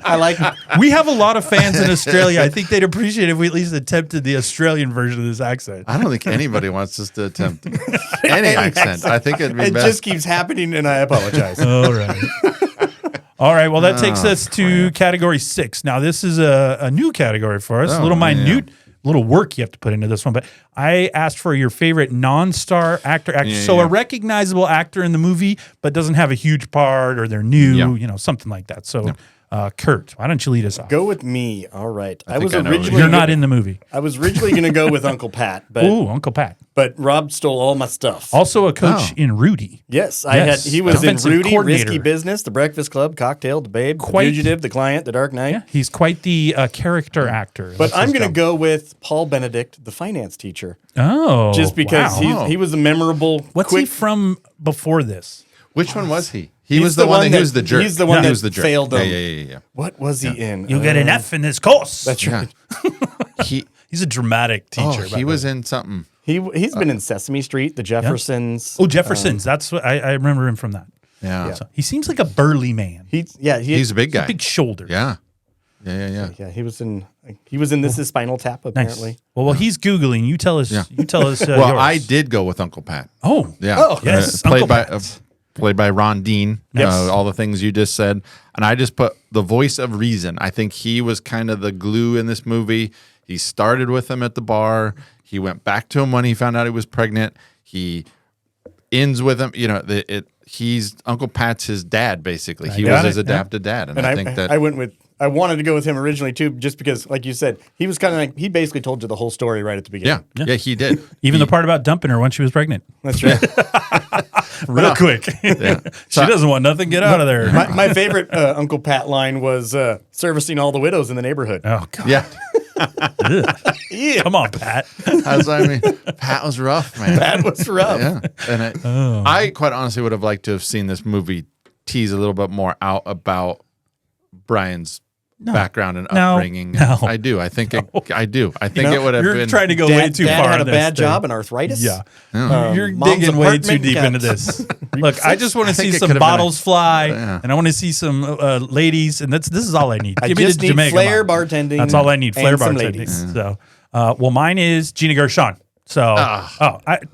I like We have a lot of fans in Australia. I think they'd appreciate if we at least attempted the Australian version of this accent. I don't think anybody wants us to attempt any accent. I think it'd be it best. just keeps happening, and I apologize. All right. All right. Well, that takes us to category 6. Now, this is a new category for us. A little minute, little work you have to put into this one. But I asked for your favorite non-star actor. So a recognizable actor in the movie, but doesn't have a huge part, or they're new, something like that. So, Kurt, why don't you lead us off? Go with me. All right. I was think I know originally You're not in the movie. I was originally going to go with Uncle Pat, but Ooh, Uncle Pat. Rob stole all my stuff. Also a coach in Rudy. Yes, Yes, he was in offensive Rudy, coordinator. Risky Business, The Breakfast Club, Cocktail, The Babe, The Quite- Fugitive, The Client, The Dark Knight. Yeah, he's quite the character actor. But That's I'm his going to job. go with Paul Benedict, the finance teacher, Oh, just because wow. he was a memorable. What's quick, he from before this? Which one was he? He He's was the one that he was the jerk. He's the one He that was the jerk. failed him. Yeah. What was he in? You get an F in this course. That's right. He's a dramatic teacher. He was in something. He's been in Sesame Street, The Jeffersons. Oh, Jefferson's. That's what I remember him from that. Yeah. So he seems like a burly man. He's He's a big guy. Big shoulders. Yeah. Yeah, he was in This Is Spinal Tap, apparently. Nice. Well, he's googling. You tell us. Yeah. You tell us. Well, yours. I did go with Uncle Pat. Oh, Yeah. Oh, yes, Played Uncle by Pat. played by Ron Dean. Yes. All the things you just said, and I just put the voice of reason. I think he was kind of the glue in this movie. He started with him at the bar. He went back to him when he found out he was pregnant. He ends with him. He's Uncle Pat's his dad, basically. He got was his it, yeah. adopted dad, and And I think that I wanted to go with him originally too, just because, like you said, he was kind of like he basically told you the whole story right at the beginning. yeah, he did. Even the part about dumping her when she was pregnant. That's right. Real quick. She doesn't want nothing. Get out of there. my favorite Uncle Pat line was servicing all the widows in the neighborhood. Oh God. Yeah, Come on, Pat. Pat was rough, man. That was rough. Yeah, and I quite honestly would have liked to have seen this movie tease a little bit more out about Brian's background and upbringing. No. I do. I think I do. I think it would have You're been. trying to go way too Dad far. had a in this bad thing. job and arthritis. Yeah. You're Mom's digging way too apartment deep got- into this. Look, I just want to I think see it some could've been bottles fly, Yeah. and I want to see some ladies, and this is all I need. I Give me just the need Jamaican flair bottle. bartending. That's all I need. Flair and some bartending. ladies. So, well, mine is Gina Gershon. So,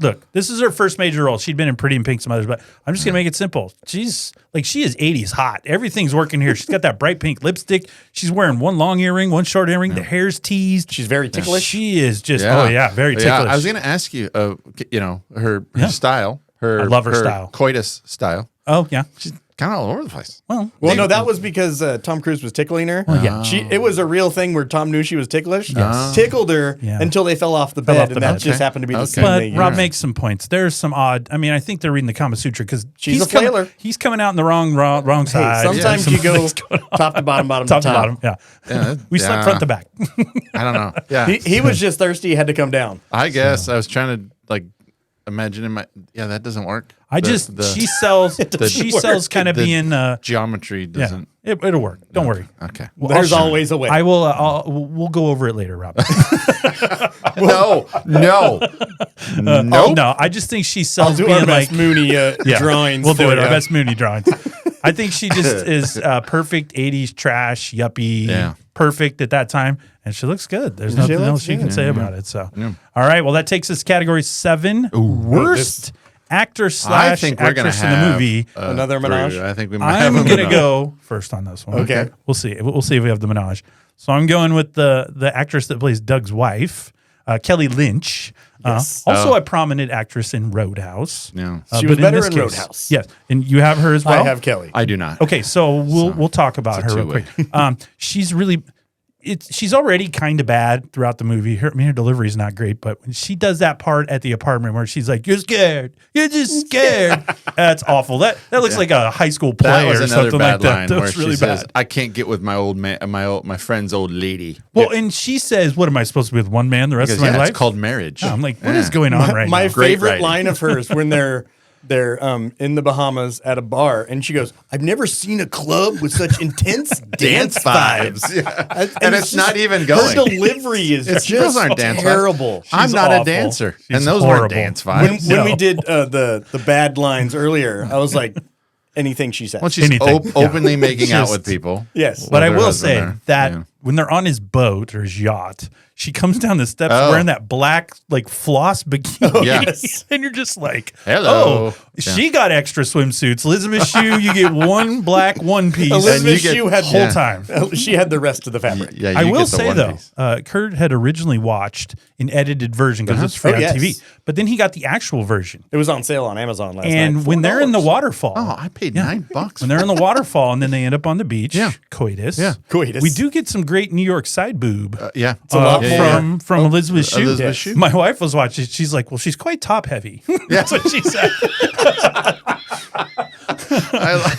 look, this is her first major role. She'd been in Pretty in Pink, some others, but I'm just gonna make it simple. She is 80s hot. Everything's working here. She's got that bright pink lipstick. She's wearing one long earring, one short earring. The hair's teased. She's very ticklish. She is just very ticklish. Yeah, I was going to ask you, her style, I love her style. coitus style. Oh yeah, She's kind of all over the place. Well, no, that was because Tom Cruise was tickling her. yeah. It was a real thing where Tom knew she was ticklish. Tickled her until they fell off the bed, off the and bed. that just happened to be the same But thing. Rob makes some points. There's some odd. I mean, I think they're reading the Kama Sutra because She's a flailer. He's coming out in the wrong side. Sometimes Some you go things going on. top to bottom, bottom top to to top. bottom. Yeah, we slept front to back. I don't know. Yeah, He was just thirsty. He had to come down. I guess I was trying to like imagine in my. Yeah, that doesn't work. She sells kind of being geometry doesn't. It'll work. Don't worry. Okay. Well, There's always a way. I will. We'll go over it later, Rob. No. Oh, no, I just think she sells I'll do being our best like Mooney drawings. We'll do for it. Our ya. best Mooney drawings. I think she just is perfect 80s trash, yuppie, perfect at that time. And she looks good. There's nothing else you can say about it. So, all right. Well, that takes us to category 7. Worst actor / I think we're gonna actress in the have movie. Another Minaj. I think we might have I'm a going to Minaj. go first on this one. Okay. We'll see. We'll see if we have the Minaj. So I'm going with the actress that plays Doug's wife, Kelly Lynch. Also a prominent actress in Roadhouse. Yeah. She but was better this in case- Roadhouse. Yes. And you have her as well? I have Kelly. I do not. Okay, so we'll talk about it's a her real two-way. quick. She's really she's already kind of bad throughout the movie. Her delivery is not great, but when she does that part at the apartment where she's like, "You're scared. You're just scared." That's awful. That looks like a high school play That was or another something bad like that. line That where was really she says, bad. "I can't get with my old man, my friend's old lady." Well, and she says, "What am I supposed to be with one man the rest Because, of my life?" it's called marriage. I'm like, what is going on right My now? Great favorite writing. line of hers when they're in the Bahamas at a bar, and she goes, "I've never seen a club with such intense dance vibes." Yeah. And it's not even going. Her delivery is Those just aren't dance vibes. terrible. I'm She's not awful. a dancer, She's and those horrible. weren't dance When, vibes. when we did the bad lines earlier, I was like, anything she said. Well, she's Anything. openly making out Just- with people. Yes. But I With her will husband say there. that Yeah. when they're on his boat or his yacht, she comes down the steps Oh. wearing that black like floss bikini. yes. And you're just like, Hello. oh, she got extra swimsuits. Elizabeth Shue, you get one black one piece Elizabeth get- Shue had whole yeah. time. She had the rest of the fabric. Yeah, I you will get the say one though, piece. Kurt had originally watched an edited version because it's free Oh, on yes. TV, but then he got the actual version. It was on sale on Amazon last night. And when they're in the $4. waterfall, Oh, I paid $9. when they're in the waterfall and then they end up on the beach, Yeah. coitus. Yeah. Coitus. We do get some great New York side boob. Yeah, a lot from Elizabeth Shue. Elizabeth Shue. My wife was watching. She's like, "Well, she's quite top heavy." That's what she said.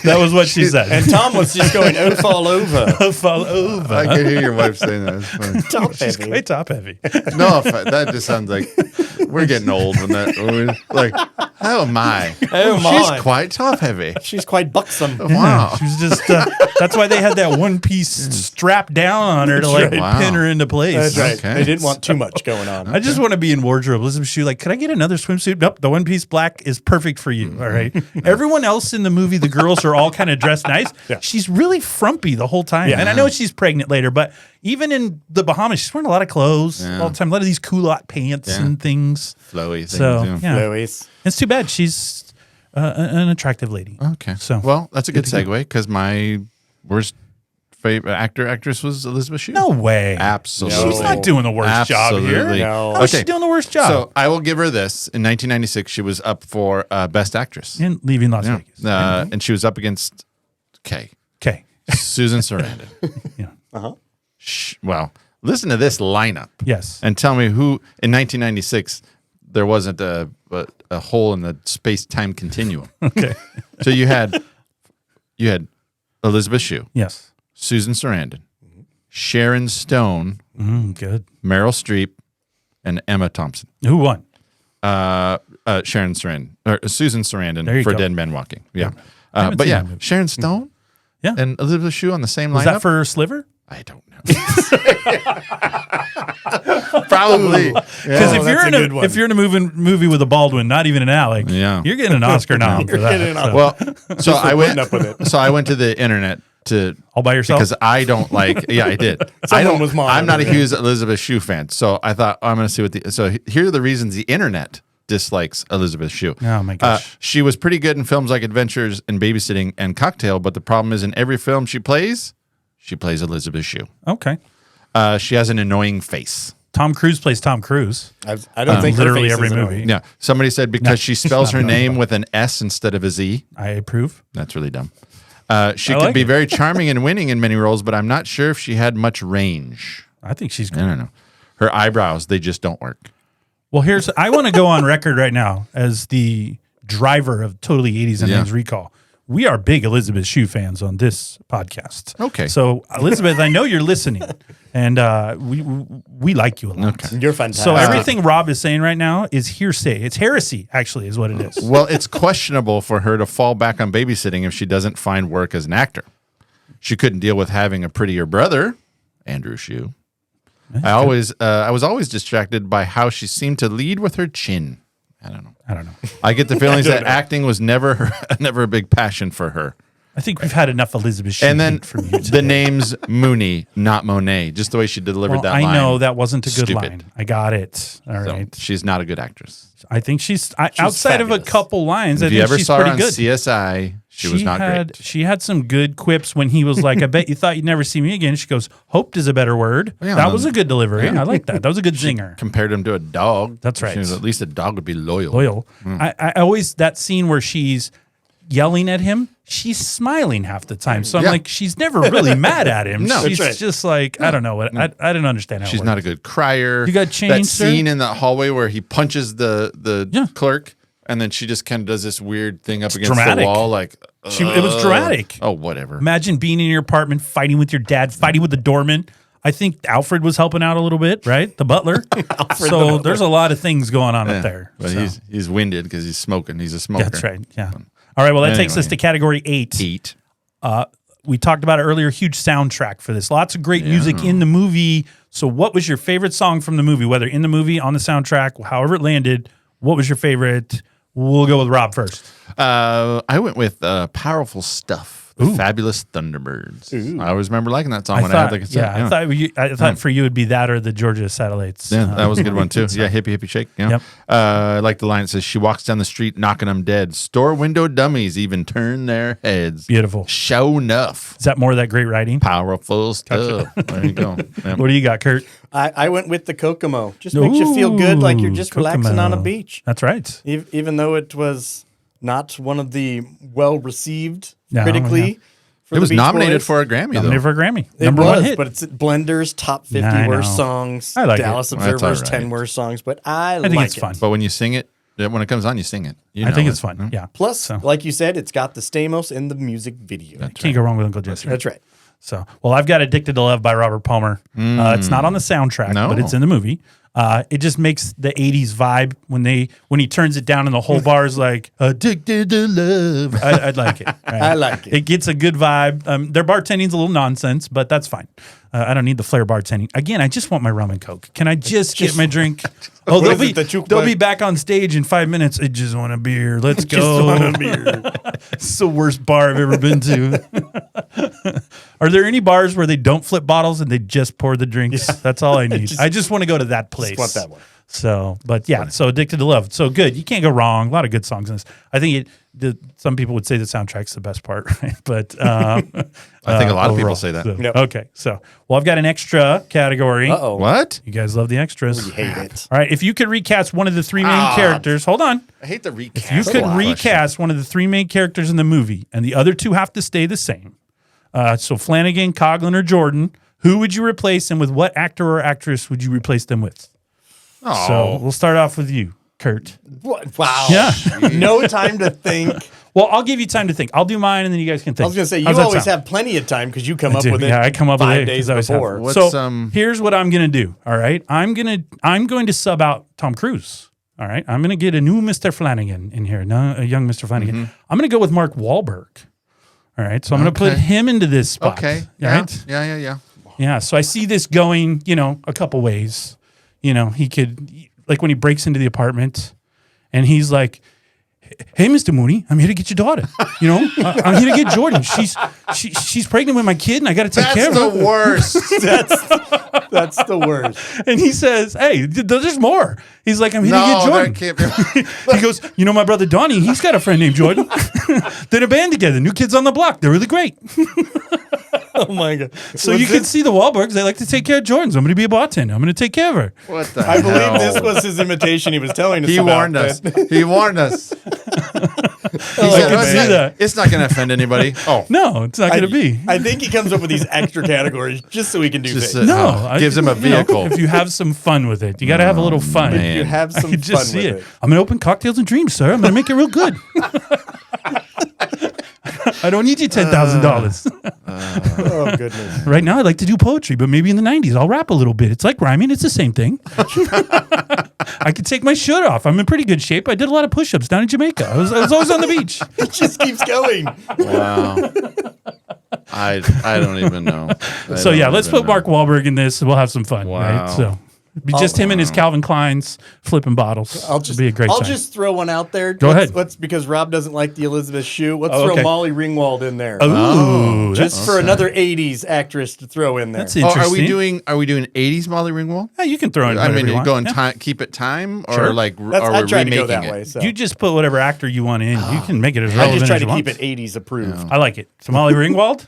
That was what she said. And Tom was just going, "Oh, fall over." Fall over. I can hear your wife saying that. It's funny. Top She's heavy. quite top heavy. No, that just sounds like we're getting old when like, how am I? Oh, She's my. quite top heavy. She's quite buxom. Wow. She was just. That's why they had that one piece strapped down on her to like right. pin her into place. That's right. Okay. They didn't want too much going on. I just want to be in wardrobe. Elizabeth Shue, like, could I get another swimsuit? Nope, the one piece black is perfect for you. All right. Everyone else in the movie, the girls are all kind of dressed nice. She's really frumpy the whole time. Yeah. And I know she's pregnant later, but even in the Bahamas, she's wearing a lot of clothes all the time, a lot of these culotte pants and things. Flowy things. So, yeah. yeah. Louis. It's too bad. She's an attractive lady. Okay. So, Well, that's a good segue because my worst favorite actress was Elizabeth Shue. no way. Absolutely. She's not doing the worst job here. Absolutely. No. How's she doing the worst job? So I will give her this. In 1996, she was up for Best Actress. and leaving Las Vegas. And she was up against Okay. Susan Sarandon. Yeah. Well, listen to this lineup Yes. and tell me who in 1996 there wasn't a hole in the space-time continuum. Okay. So you had Elizabeth Shue, Yes. Susan Sarandon, Sharon Stone, Good. Meryl Streep, and Emma Thompson. Who won? Sharon Sarandon or Susan There Sarandon you for go. Dead Men Walking. Yeah, haven't but seen yeah, that movie. Sharon Stone, Yeah. and Elizabeth Shue on the same Was lineup. that for Sliver? I don't know. Probably Because if you're that's in a good one. if you're in a movie with a Baldwin, not even an Alec, Yeah. you're getting an Oscar nom for that. getting an So, well, so I went up with it. So I went to the internet to all by yourself. because I don't like. Yeah, I did. I Someone don't. was I'm not a monitoring. huge Elizabeth Shue fan, so I thought I'm going to see what the. So here are the reasons the internet dislikes Elizabeth Shue. Oh, my gosh. She was pretty good in films like Adventures and Babysitting and Cocktail, but the problem is in every film she plays Elizabeth Shue. Okay. She has an annoying face. Tom Cruise plays Tom Cruise. I don't think her literally face every is movie. annoying. Yeah. Somebody said because she spells her name with an S instead of a Z. I approve. That's really dumb. She I could like be it. very charming and winning in many roles, but I'm not sure if she had much range. I think she's I great. don't know. Her eyebrows, they just don't work. Well, I want to go on record right now as the driver of Totally 80s and Yeah. 90s Recall. We are big Elizabeth Shue fans on this podcast. Okay. So, Elizabeth, I know you're listening, and we like you a lot. Okay. You're fantastic. So everything Rob is saying right now is hearsay. It's heresy, actually, is what it is. Well, it's questionable for her to fall back on babysitting if she doesn't find work as an actor. She couldn't deal with having a prettier brother, Andrew Shue. I was always distracted by how she seemed to lead with her chin. I don't know. I get the feelings that acting was never a big passion for her. I think we've had enough Elizabeth Shue And then hate from you today. the name's Mooney, not Monet. Just the way she delivered Well, that I line. know that wasn't a good Stupid. line. I got it. All So, right. she's not a good actress. I think she's outside of fabulous. a couple lines. I If think you ever she's saw her pretty on good. CSI, she was not great. She had some good quips when he was like, "I bet you thought you'd never see me again." She goes, "Hoped is a better word." Yeah, that was a good delivery. yeah. I like that. That was a good zinger. Compared him to a dog. That's right. She was, at least a dog would be loyal. Loyal. I always that scene where she's yelling at him. She's smiling half the time. So I'm Yeah. like, she's never really mad at him. No. she's That's right. just like, I don't know what. I didn't understand how She's it not a works. good crier. You got that changed, sir? scene in that hallway where he punches the Yeah. clerk, and then she just kind of does this weird thing up against dramatic. the wall, like It was dramatic. Oh, whatever. Imagine being in your apartment, fighting with your dad, fighting with the doorman. I think Alfred was helping out a little bit, right? The butler. So there's a lot of things going on up there. But So. he's winded because he's smoking. He's a smoker. That's right. Yeah. All right. Well, that takes us Anyway. to category 8. Eat. We talked about it earlier. Huge soundtrack for this. Lots of great music in the movie. So, what was your favorite song from the movie? Whether in the movie, on the soundtrack, however it landed, what was your favorite? We'll go with Rob first. I went with Powerful Stuff. The Fabulous Thunderbirds. I always remember liking that song when I had the cassette. I thought for you it'd be that or the Georgia Satellites. Yeah, that was a good one too. Yeah, hippie hippie shake. Yeah. Yep. I like the line that says, "She walks down the street knocking them dead. Store window dummies even turn their heads. Beautiful. Show enough. Is that more of that great writing? Powerful stuff." There you go. Yeah. What do you got, Kurt? I went with the Kokomo. Just makes you feel good, like you're just relaxing on a Kokomo. beach. That's right. Even though it was not one of the well received No, critically. yeah. For It the was Beach nominated Boys. for a Grammy though. Nominated for a Grammy. It Number was, one hit. but it's Blender's top 50 I worst know. songs. I like it. Dallas Well, that's Observer's all 10 right. worst songs, but I think like it's it. fun. But when you sing it, when it comes on, you sing it. You I think know it's it. fun. Yeah. Plus, So. like you said, it's got the Stamos in the music video. Can't go wrong with Uncle Jesse. That's right. So, well, I've got Addicted to Love by Robert Palmer. It's not on the soundtrack, No. but it's in the movie. It just makes the 80s vibe when he turns it down and the whole bar is like, addicted to love. I'd like it. Right? I like it. It gets a good vibe. Their bartending's a little nonsense, but that's fine. I don't need the flair bartending. Again, I just want my rum and Coke. Can I just get my drink? Oh, What is it, the jukebox? they'll be back on stage in 5 minutes. I just want a beer. Let's Just go. want a beer. It's the worst bar I've ever been to. Are there any bars where they don't flip bottles and they just pour the drinks? That's all I need. I just want to go to that place. want that one. So, but yeah, so Addicted to Love. So good. You can't go wrong. A lot of good songs in this. I think some people would say the soundtrack's the best part, right? But I think a lot of people overall. say that. So, Yep. Okay. So, well, I've got an extra category. Uh-oh. What? You guys love the extras. We hate it. All right. If you could recast one of the three main characters, hold on. I hate the recast. You could recast one of the three main characters in the movie, and the other two have to stay the same. So Flanagan, Coughlin, or Jordan, who would you replace, and with what actor or actress would you replace them with? Oh. So we'll start off with you, Kurt. What? Wow. Yeah. No time to think. Well, I'll give you time to think. I'll do mine, and then you guys can think. I was going to say, you How's that always sound? have plenty of time because you come up do. with it Yeah, I come up with 5 it days 'cause I always have. before. What's, So here's what I'm gonna do. All right, I'm going to sub out Tom Cruise. All right, I'm gonna get a new Mr. Flanagan in here, a young Mr. Flanagan. I'm gonna go with Mark Wahlberg. All right, so I'm gonna put him into this spot. Okay. right? Yeah. Yeah. So I see this going, a couple ways. He could, like when he breaks into the apartment, and he's like, "Hey, Mr. Mooney, I'm here to get your daughter. I'm here to get Jordan. She's pregnant with my kid, and I got to take care of her." That's the worst. That's the worst. And he says, "Hey, there's more." He's like, "I'm here to get No, Jordan." that can't be. He goes, "My brother Donnie, he's got a friend named Jordan. They're in a band together. New Kids on the Block. They're really great." Oh my god! So you can see the Wahlbergs. They like to take care of Jordans. I'm going to be a bartender. I'm going to take care of her. What the I believe hell? this was his imitation. He was telling us. He about, warned us. but- He warned us. I can see that. It's not going to offend anybody. Oh, No, it's not going to be. I think he comes up with these extra categories just so he can do Just, things. No, gives him a vehicle. If you have some fun with it, you got to have a little fun. man. You have I some can fun just see with it. it. I'm gonna open cocktails and dreams, sir. I'm gonna make it real good. I don't need you $10,000 Oh goodness! right now. I'd like to do poetry, but maybe in the '90s I'll rap a little bit. It's like rhyming. It's the same thing. I could take my shirt off. I'm in pretty good shape. I did a lot of push-ups down in Jamaica. I was always on the beach. It just keeps going. Wow. I don't even know. So yeah, let's put Mark Wahlberg in this. We'll have some fun, Wow. right? So be just him and his Calvin Kleins flipping bottles. It'll be a great I'll time. just throw one out there. Go ahead. Let's because Rob doesn't like the Elizabeth Shue. Let's Oh, throw okay. Molly Ringwald in there. Ooh, just for another '80s actress to throw in there. that's Oh, interesting. are we doing 80s Molly Ringwald? Yeah, you can throw in. I whatever mean, you want. going Yeah. time, keep it time, or Sure. like, That's, are I we tried to go remaking that it? way. So You just put whatever actor you want in. You can make it as I relevant just try as to you keep want. it '80s approved. I like it. So Molly Ringwald?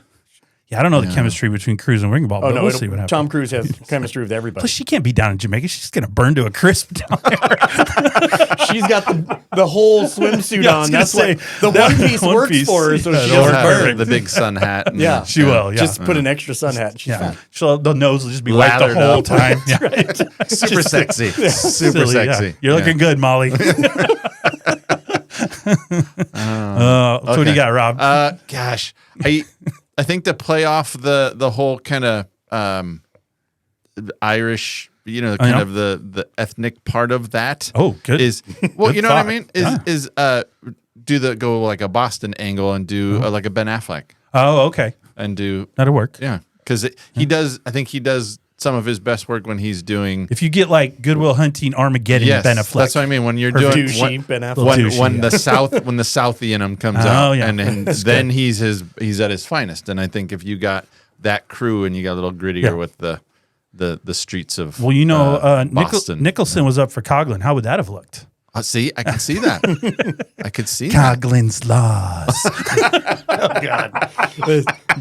Yeah, I don't know the chemistry between Cruz and Ringwald, Oh but no, we'll see what happens. Tom Cruise has chemistry with everybody. Plus, she can't be down in Jamaica. She's going to burn to a crisp down there. She's got the whole swimsuit Yeah, I was on. gonna That's say, what the that One Piece One works Piece, for her, so yeah, she it'll doesn't have burn. the big sun hat. and Yeah. the- She will, yeah. Just put an extra sun hat. She's Yeah. fine. The nose will just be white the Lathered whole up. time. Yeah. Super sexy. Super Silly, yeah. sexy. You're looking good, Molly. So what do you got, Rob? Gosh, I think to play off the whole kind of Irish, kind of the ethnic part of that. Oh, good. Is Good you know thought. what I mean? Yeah. Is go like a Boston angle and do like a Ben Affleck Oh, okay. and do That'll work. yeah, because he does. I think he does some of his best work when he's doing. If you get like Goodwill Hunting, Armageddon, Yes, Ben Affleck. that's what I mean. When you're Perfect. doing Douchey Ben Affleck. when Douchey, the South when the Southie in him comes out, yeah. and then he's at his finest. And I think if you got that crew and you got a little grittier Yeah. with the streets of Well, Boston. Nicholson was up for Coughlin. How would that have looked? See, I can see that. I could see that. Coughlin's laws. Oh God!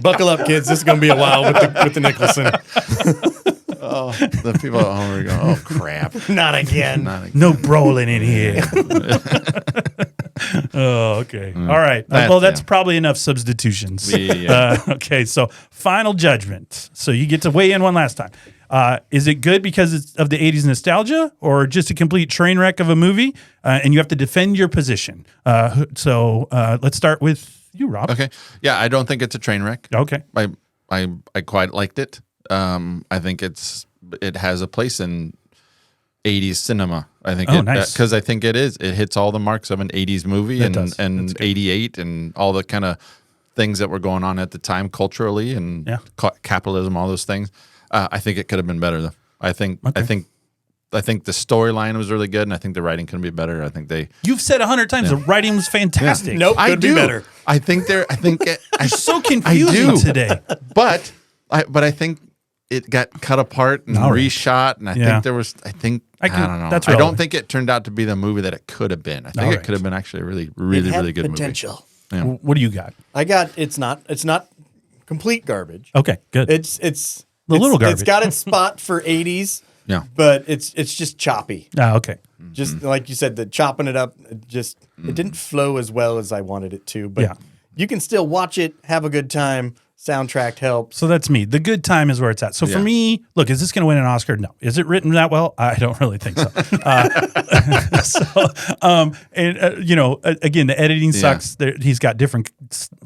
Buckle up, kids. This is gonna be a while with the Nicholson. The people at home are going, "Oh crap!" Not again. No Brolin in here. Oh, okay. All right. That's yeah. probably enough substitutions. Yeah. Okay. So, final judgment. So, you get to weigh in one last time. Is it good because it's of the 80s nostalgia or just a complete train wreck of a movie? And you have to defend your position. So, let's start with you, Rob. Okay. Yeah, I don't think it's a train wreck. Okay. I quite liked it. I think it has a place in 80s cinema. I think nice. Because I think it hits all the marks of an 80s movie It does. and That's good. 88 and all the kind of things that were going on at the time culturally and capitalism, all those things. I think it could have been better though. I think the storyline was really good and I think the writing could be better. I think You've said 100 times the writing was fantastic. Nope. I Could do be better. I think You're so confusing today. but I think it got cut apart and All right. reshot, and I think there was. I don't know. That's I don't relevant. think it turned out to be the movie that it could have been. I think All it right. could have been actually a really, It really, had really good potential. movie. Yeah. What do you got? I got it's not complete garbage. Okay, good. It's little garbage. It's got its spot for 80s. Yeah. But it's just choppy. Okay. Just like you said, the chopping it up, it didn't flow as well as I wanted it to. But Yeah. you can still watch it, have a good time. Soundtrack helps. So that's me. The good time is where it's at. So for Yeah. me, look, is this going to win an Oscar? No. Is it written that well? I don't really think so. Again, the editing sucks. He's got different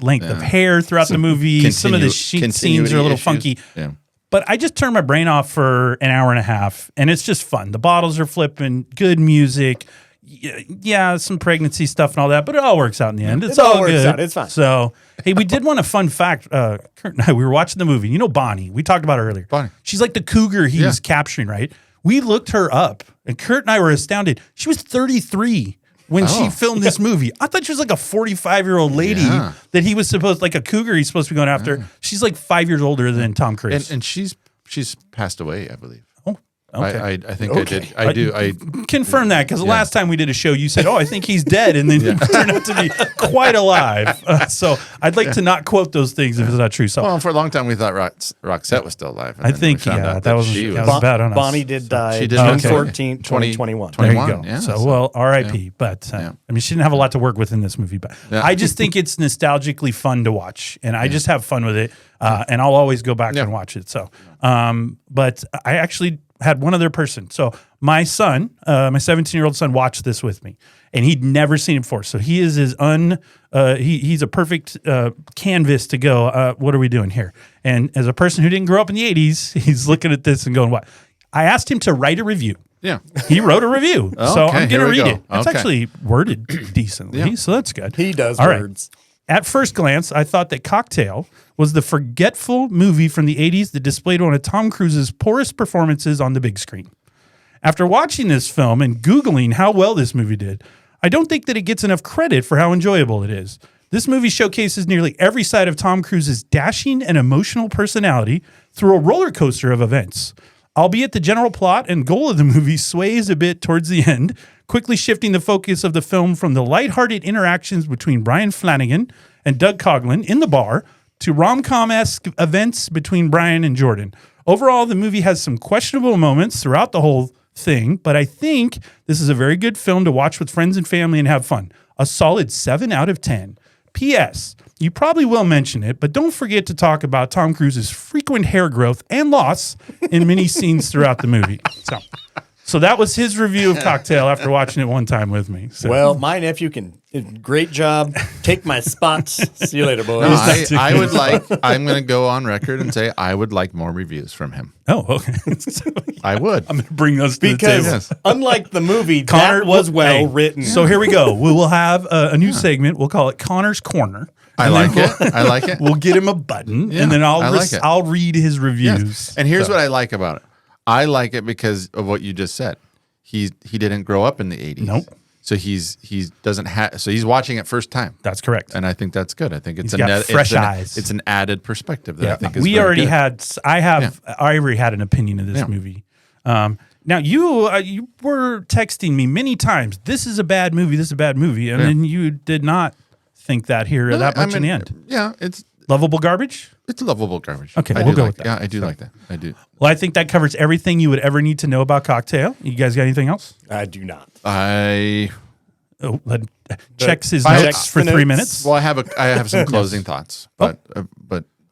length of hair throughout the movie. Some of the scenes are a little issues. funky. Yeah. But I just turned my brain off for an hour and a half, and it's just fun. The bottles are flipping, good music. Yeah, some pregnancy stuff and all that, but it all works out in the end. It's It all all works good. out. It's fine. So, hey, we did want a fun fact. Kurt and I, we were watching the movie. You know Bonnie. We talked about her earlier. Bonnie. She's like the cougar he was capturing, right? We looked her up, and Kurt and I were astounded. She was 33 when she filmed this movie. I thought she was like a 45-year-old lady that he was supposed, like a cougar he's supposed to be going after. She's like 5 years older than Tom Cruise. And she's passed away, I believe. I think I did. I do. I confirm that because the last time we did a show, you said, "Oh, I think he's dead," and then he turned out to be quite alive. So I'd like to not quote those things if it's not true. So well, for a long time we thought Roxette was still alive. I think that was bad on us. Bonnie did die She did June die. 14th, 2021. There you go. Yeah, so, well, R.I.P. But I mean, she didn't have a lot to work with in this movie. But I just think it's nostalgically fun to watch, and I just have fun with it. And I'll always go back and watch it. So, but I actually had one other person. So my son, my 17-year-old son, watched this with me, and he'd never seen it before. So he is he's a perfect canvas to go. What are we doing here? And as a person who didn't grow up in the 80s, he's looking at this and going, "What?" I asked him to write a review. Yeah, he wrote a review. So I'm going to read it. It's actually worded decently, so that's good. He does All words. Right. At first glance, I thought that Cocktail was the forgetful movie from the 80s that displayed one of Tom Cruise's poorest performances on the big screen. After watching this film and Googling how well this movie did, I don't think that it gets enough credit for how enjoyable it is. This movie showcases nearly every side of Tom Cruise's dashing and emotional personality through a roller coaster of events. Albeit the general plot and goal of the movie sways a bit towards the end, quickly shifting the focus of the film from the lighthearted interactions between Brian Flanagan and Doug Coughlin in the bar to rom-com-esque events between Brian and Jordan. Overall, the movie has some questionable moments throughout the whole thing, but I think this is a very good film to watch with friends and family and have fun. A solid 7 out of 10. P.S. You probably will mention it, but don't forget to talk about Tom Cruise's frequent hair growth and loss in many scenes throughout the movie. So that was his review of Cocktail after watching it one time with me. So. Well, my nephew can. Great job. Take my spots. See you later, boys. No, I would like. I'm going to go on record and say I would like more reviews from him. Oh, okay. I would. I'm going to bring those to the table. Because unlike the movie, Connor was well written. So here we go. We will have a new segment. We'll call it Connor's Corner. I like it. I like it. We'll get him a button, and then I'll read his reviews. Yes. And here's what I like about it. I like it because of what you just said. He didn't grow up in the 80s. Nope. So he doesn't have. So he's watching it first time. That's correct. And I think that's good. I think it's fresh eyes. It's an added perspective that I think is. We very already good. had. I already had an opinion of this movie. Now you were texting me many times. This is a bad movie. This is a bad movie, and then you did not think that here that much in the end. Yeah, it's lovable garbage. It's lovable garbage. Okay, we'll go with that. Yeah, I do like that. I do. Well, I think that covers everything you would ever need to know about Cocktail. You guys got anything else? I do not. Checks his notes for 3 minutes. Well, I have some closing thoughts, but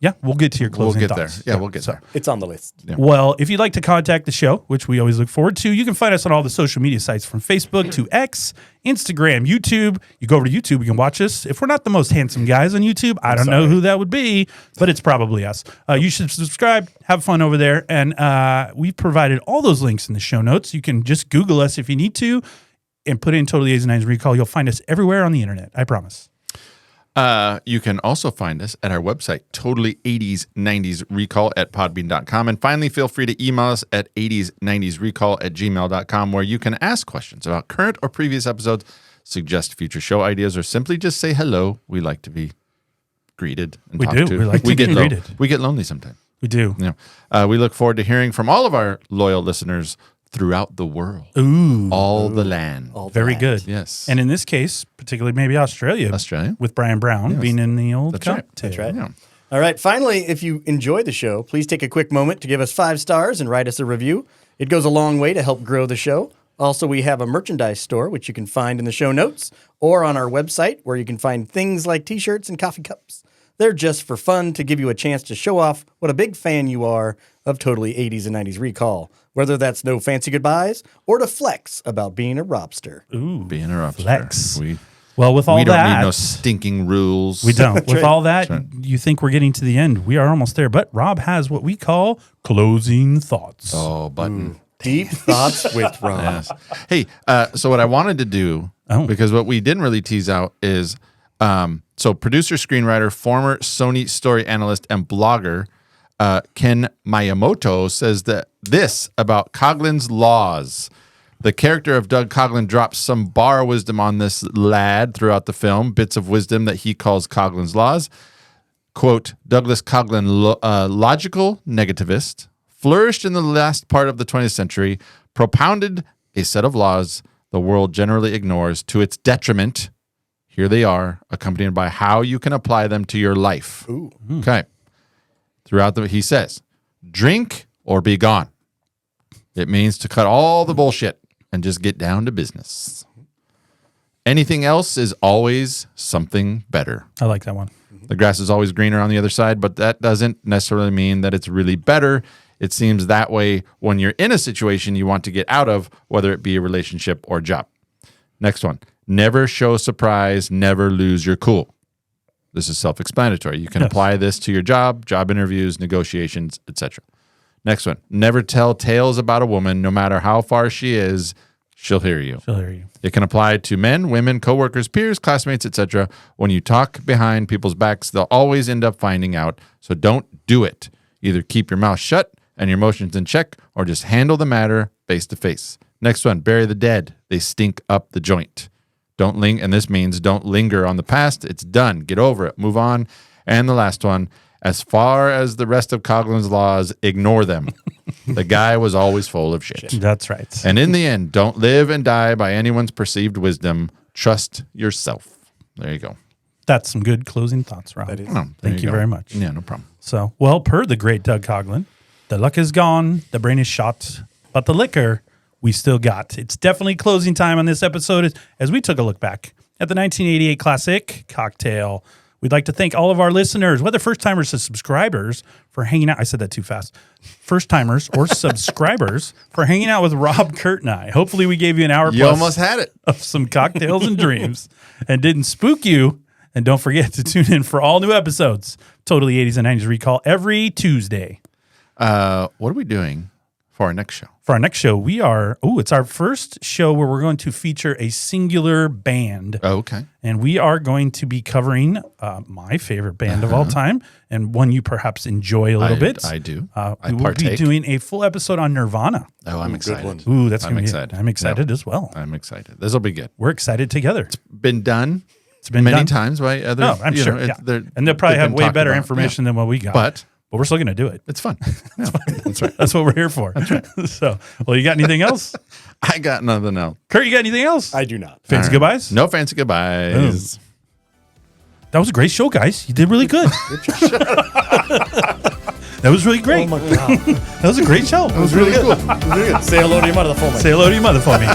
yeah, we'll get to your closing thoughts. There. Yeah, we'll get there. It's on the list. Yeah. Well, if you'd like to contact the show, which we always look forward to, you can find us on all the social media sites from Facebook to X, Instagram, YouTube. You go over to YouTube, you can watch us. If we're not the most handsome guys on YouTube, I don't know who that would be, but it's probably us. You should subscribe, have fun over there, and we've provided all those links in the show notes. You can just Google us if you need to and put in Totally 80s and 90s Recall. You'll find us everywhere on the internet, I promise. You can also find us at our website, Totally 80s 90s Recall at podbean.com. And finally, feel free to email us at 80s 90s Recall at gmail.com, where you can ask questions about current or previous episodes, suggest future show ideas, or simply just say hello. We like to be greeted and talked to. We like to be greeted. We get lonely sometimes. We do. Yeah. We look forward to hearing from all of our loyal listeners throughout the world. All the land. Very good. Yes. And in this case, particularly maybe Australia. With Brian Brown being in the old Cocktail. That's right. Yeah. All right. Finally, if you enjoy the show, please take a quick moment to give us 5 stars and write us a review. It goes a long way to help grow the show. Also, we have a merchandise store, which you can find in the show notes or on our website, where you can find things like t-shirts and coffee cups. They're just for fun, to give you a chance to show off what a big fan you are of Totally 80s and 90s Recall, whether that's no fancy goodbyes or to flex about being a robster. Ooh, being a robster. Flex. We don't need no stinking rules. We don't. With all that, you think we're getting to the end. We are almost there. But Rob has what we call closing thoughts. Oh, button. Deep thoughts with Rob. Yes. Hey, so what I wanted to do, because what we didn't really tease out is, so producer, screenwriter, former Sony story analyst, and blogger, Ken Miyamoto says that this about Coughlin's laws. The character of Doug Coughlin drops some bar wisdom on this lad throughout the film, bits of wisdom that he calls Coughlin's laws. Quote, Douglas Coughlin, logical negativist, flourished in the last part of the 20th century, propounded a set of laws the world generally ignores to its detriment. Here they are, accompanied by how you can apply them to your life. Ooh. Okay. He says, drink or be gone. It means to cut all the bullshit and just get down to business. Anything else is always something better. I like that one. The grass is always greener on the other side, but that doesn't necessarily mean that it's really better. It seems that way when you're in a situation you want to get out of, whether it be a relationship or job. Next one. Never show surprise, never lose your cool. This is self-explanatory. You can apply this to your job interviews, negotiations, etc. Next one. Never tell tales about a woman, no matter how far she is, she'll hear you. She'll hear you. It can apply to men, women, coworkers, peers, classmates, etc. When you talk behind people's backs, they'll always end up finding out. So don't do it. Either keep your mouth shut and your emotions in check, or just handle the matter face to face. Next one, bury the dead. They stink up the joint. And this means don't linger on the past. It's done. Get over it. Move on. And the last one, as far as the rest of Coughlins' laws, ignore them. The guy was always full of shit. That's right. And in the end, don't live and die by anyone's perceived wisdom. Trust yourself. There you go. That's some good closing thoughts, Rob. That is. Thank you very much. Yeah, no problem. So, well, per the great Doug Coughlin, the luck is gone, the brain is shot, but the liquor we still got. It's definitely closing time on this episode as we took a look back at the 1988 classic cocktail. We'd like to thank all of our listeners, whether first-timers or subscribers, for hanging out. I said that too fast. First-timers or subscribers for hanging out with Rob, Kurt, and I. Hopefully we gave you an hour You plus almost had it. of some cocktails and dreams and didn't spook you. And don't forget to tune in for all new episodes. Totally 80s and 90s Recall every Tuesday. What are we doing for our next show? For our next show, it's our first show where we're going to feature a singular band. Oh, okay. And we are going to be covering my favorite band of all time and one you perhaps enjoy a little bit. I do. We will be doing a full episode on Nirvana. Oh, I'm excited. Ooh, that's I'm going to be excited. I'm excited as well. I'm excited. This will be good. We're excited together. Been done. It's been many done. times by other. Oh, I'm sure. Yeah. And they'll probably have way better information than what we got. But we're still going to do it. it's fun. Yeah, that's right. That's what we're here for. That's right. So, well, you got anything else? I got nothing else. Kurt, you got anything else? I do not. Fancy goodbyes? No fancy goodbyes. That was a great show, guys. You did really good. That was really great. Oh my God. That was a great show. It was really cool. Say hello to your mother for me. Say hello to your mother for me.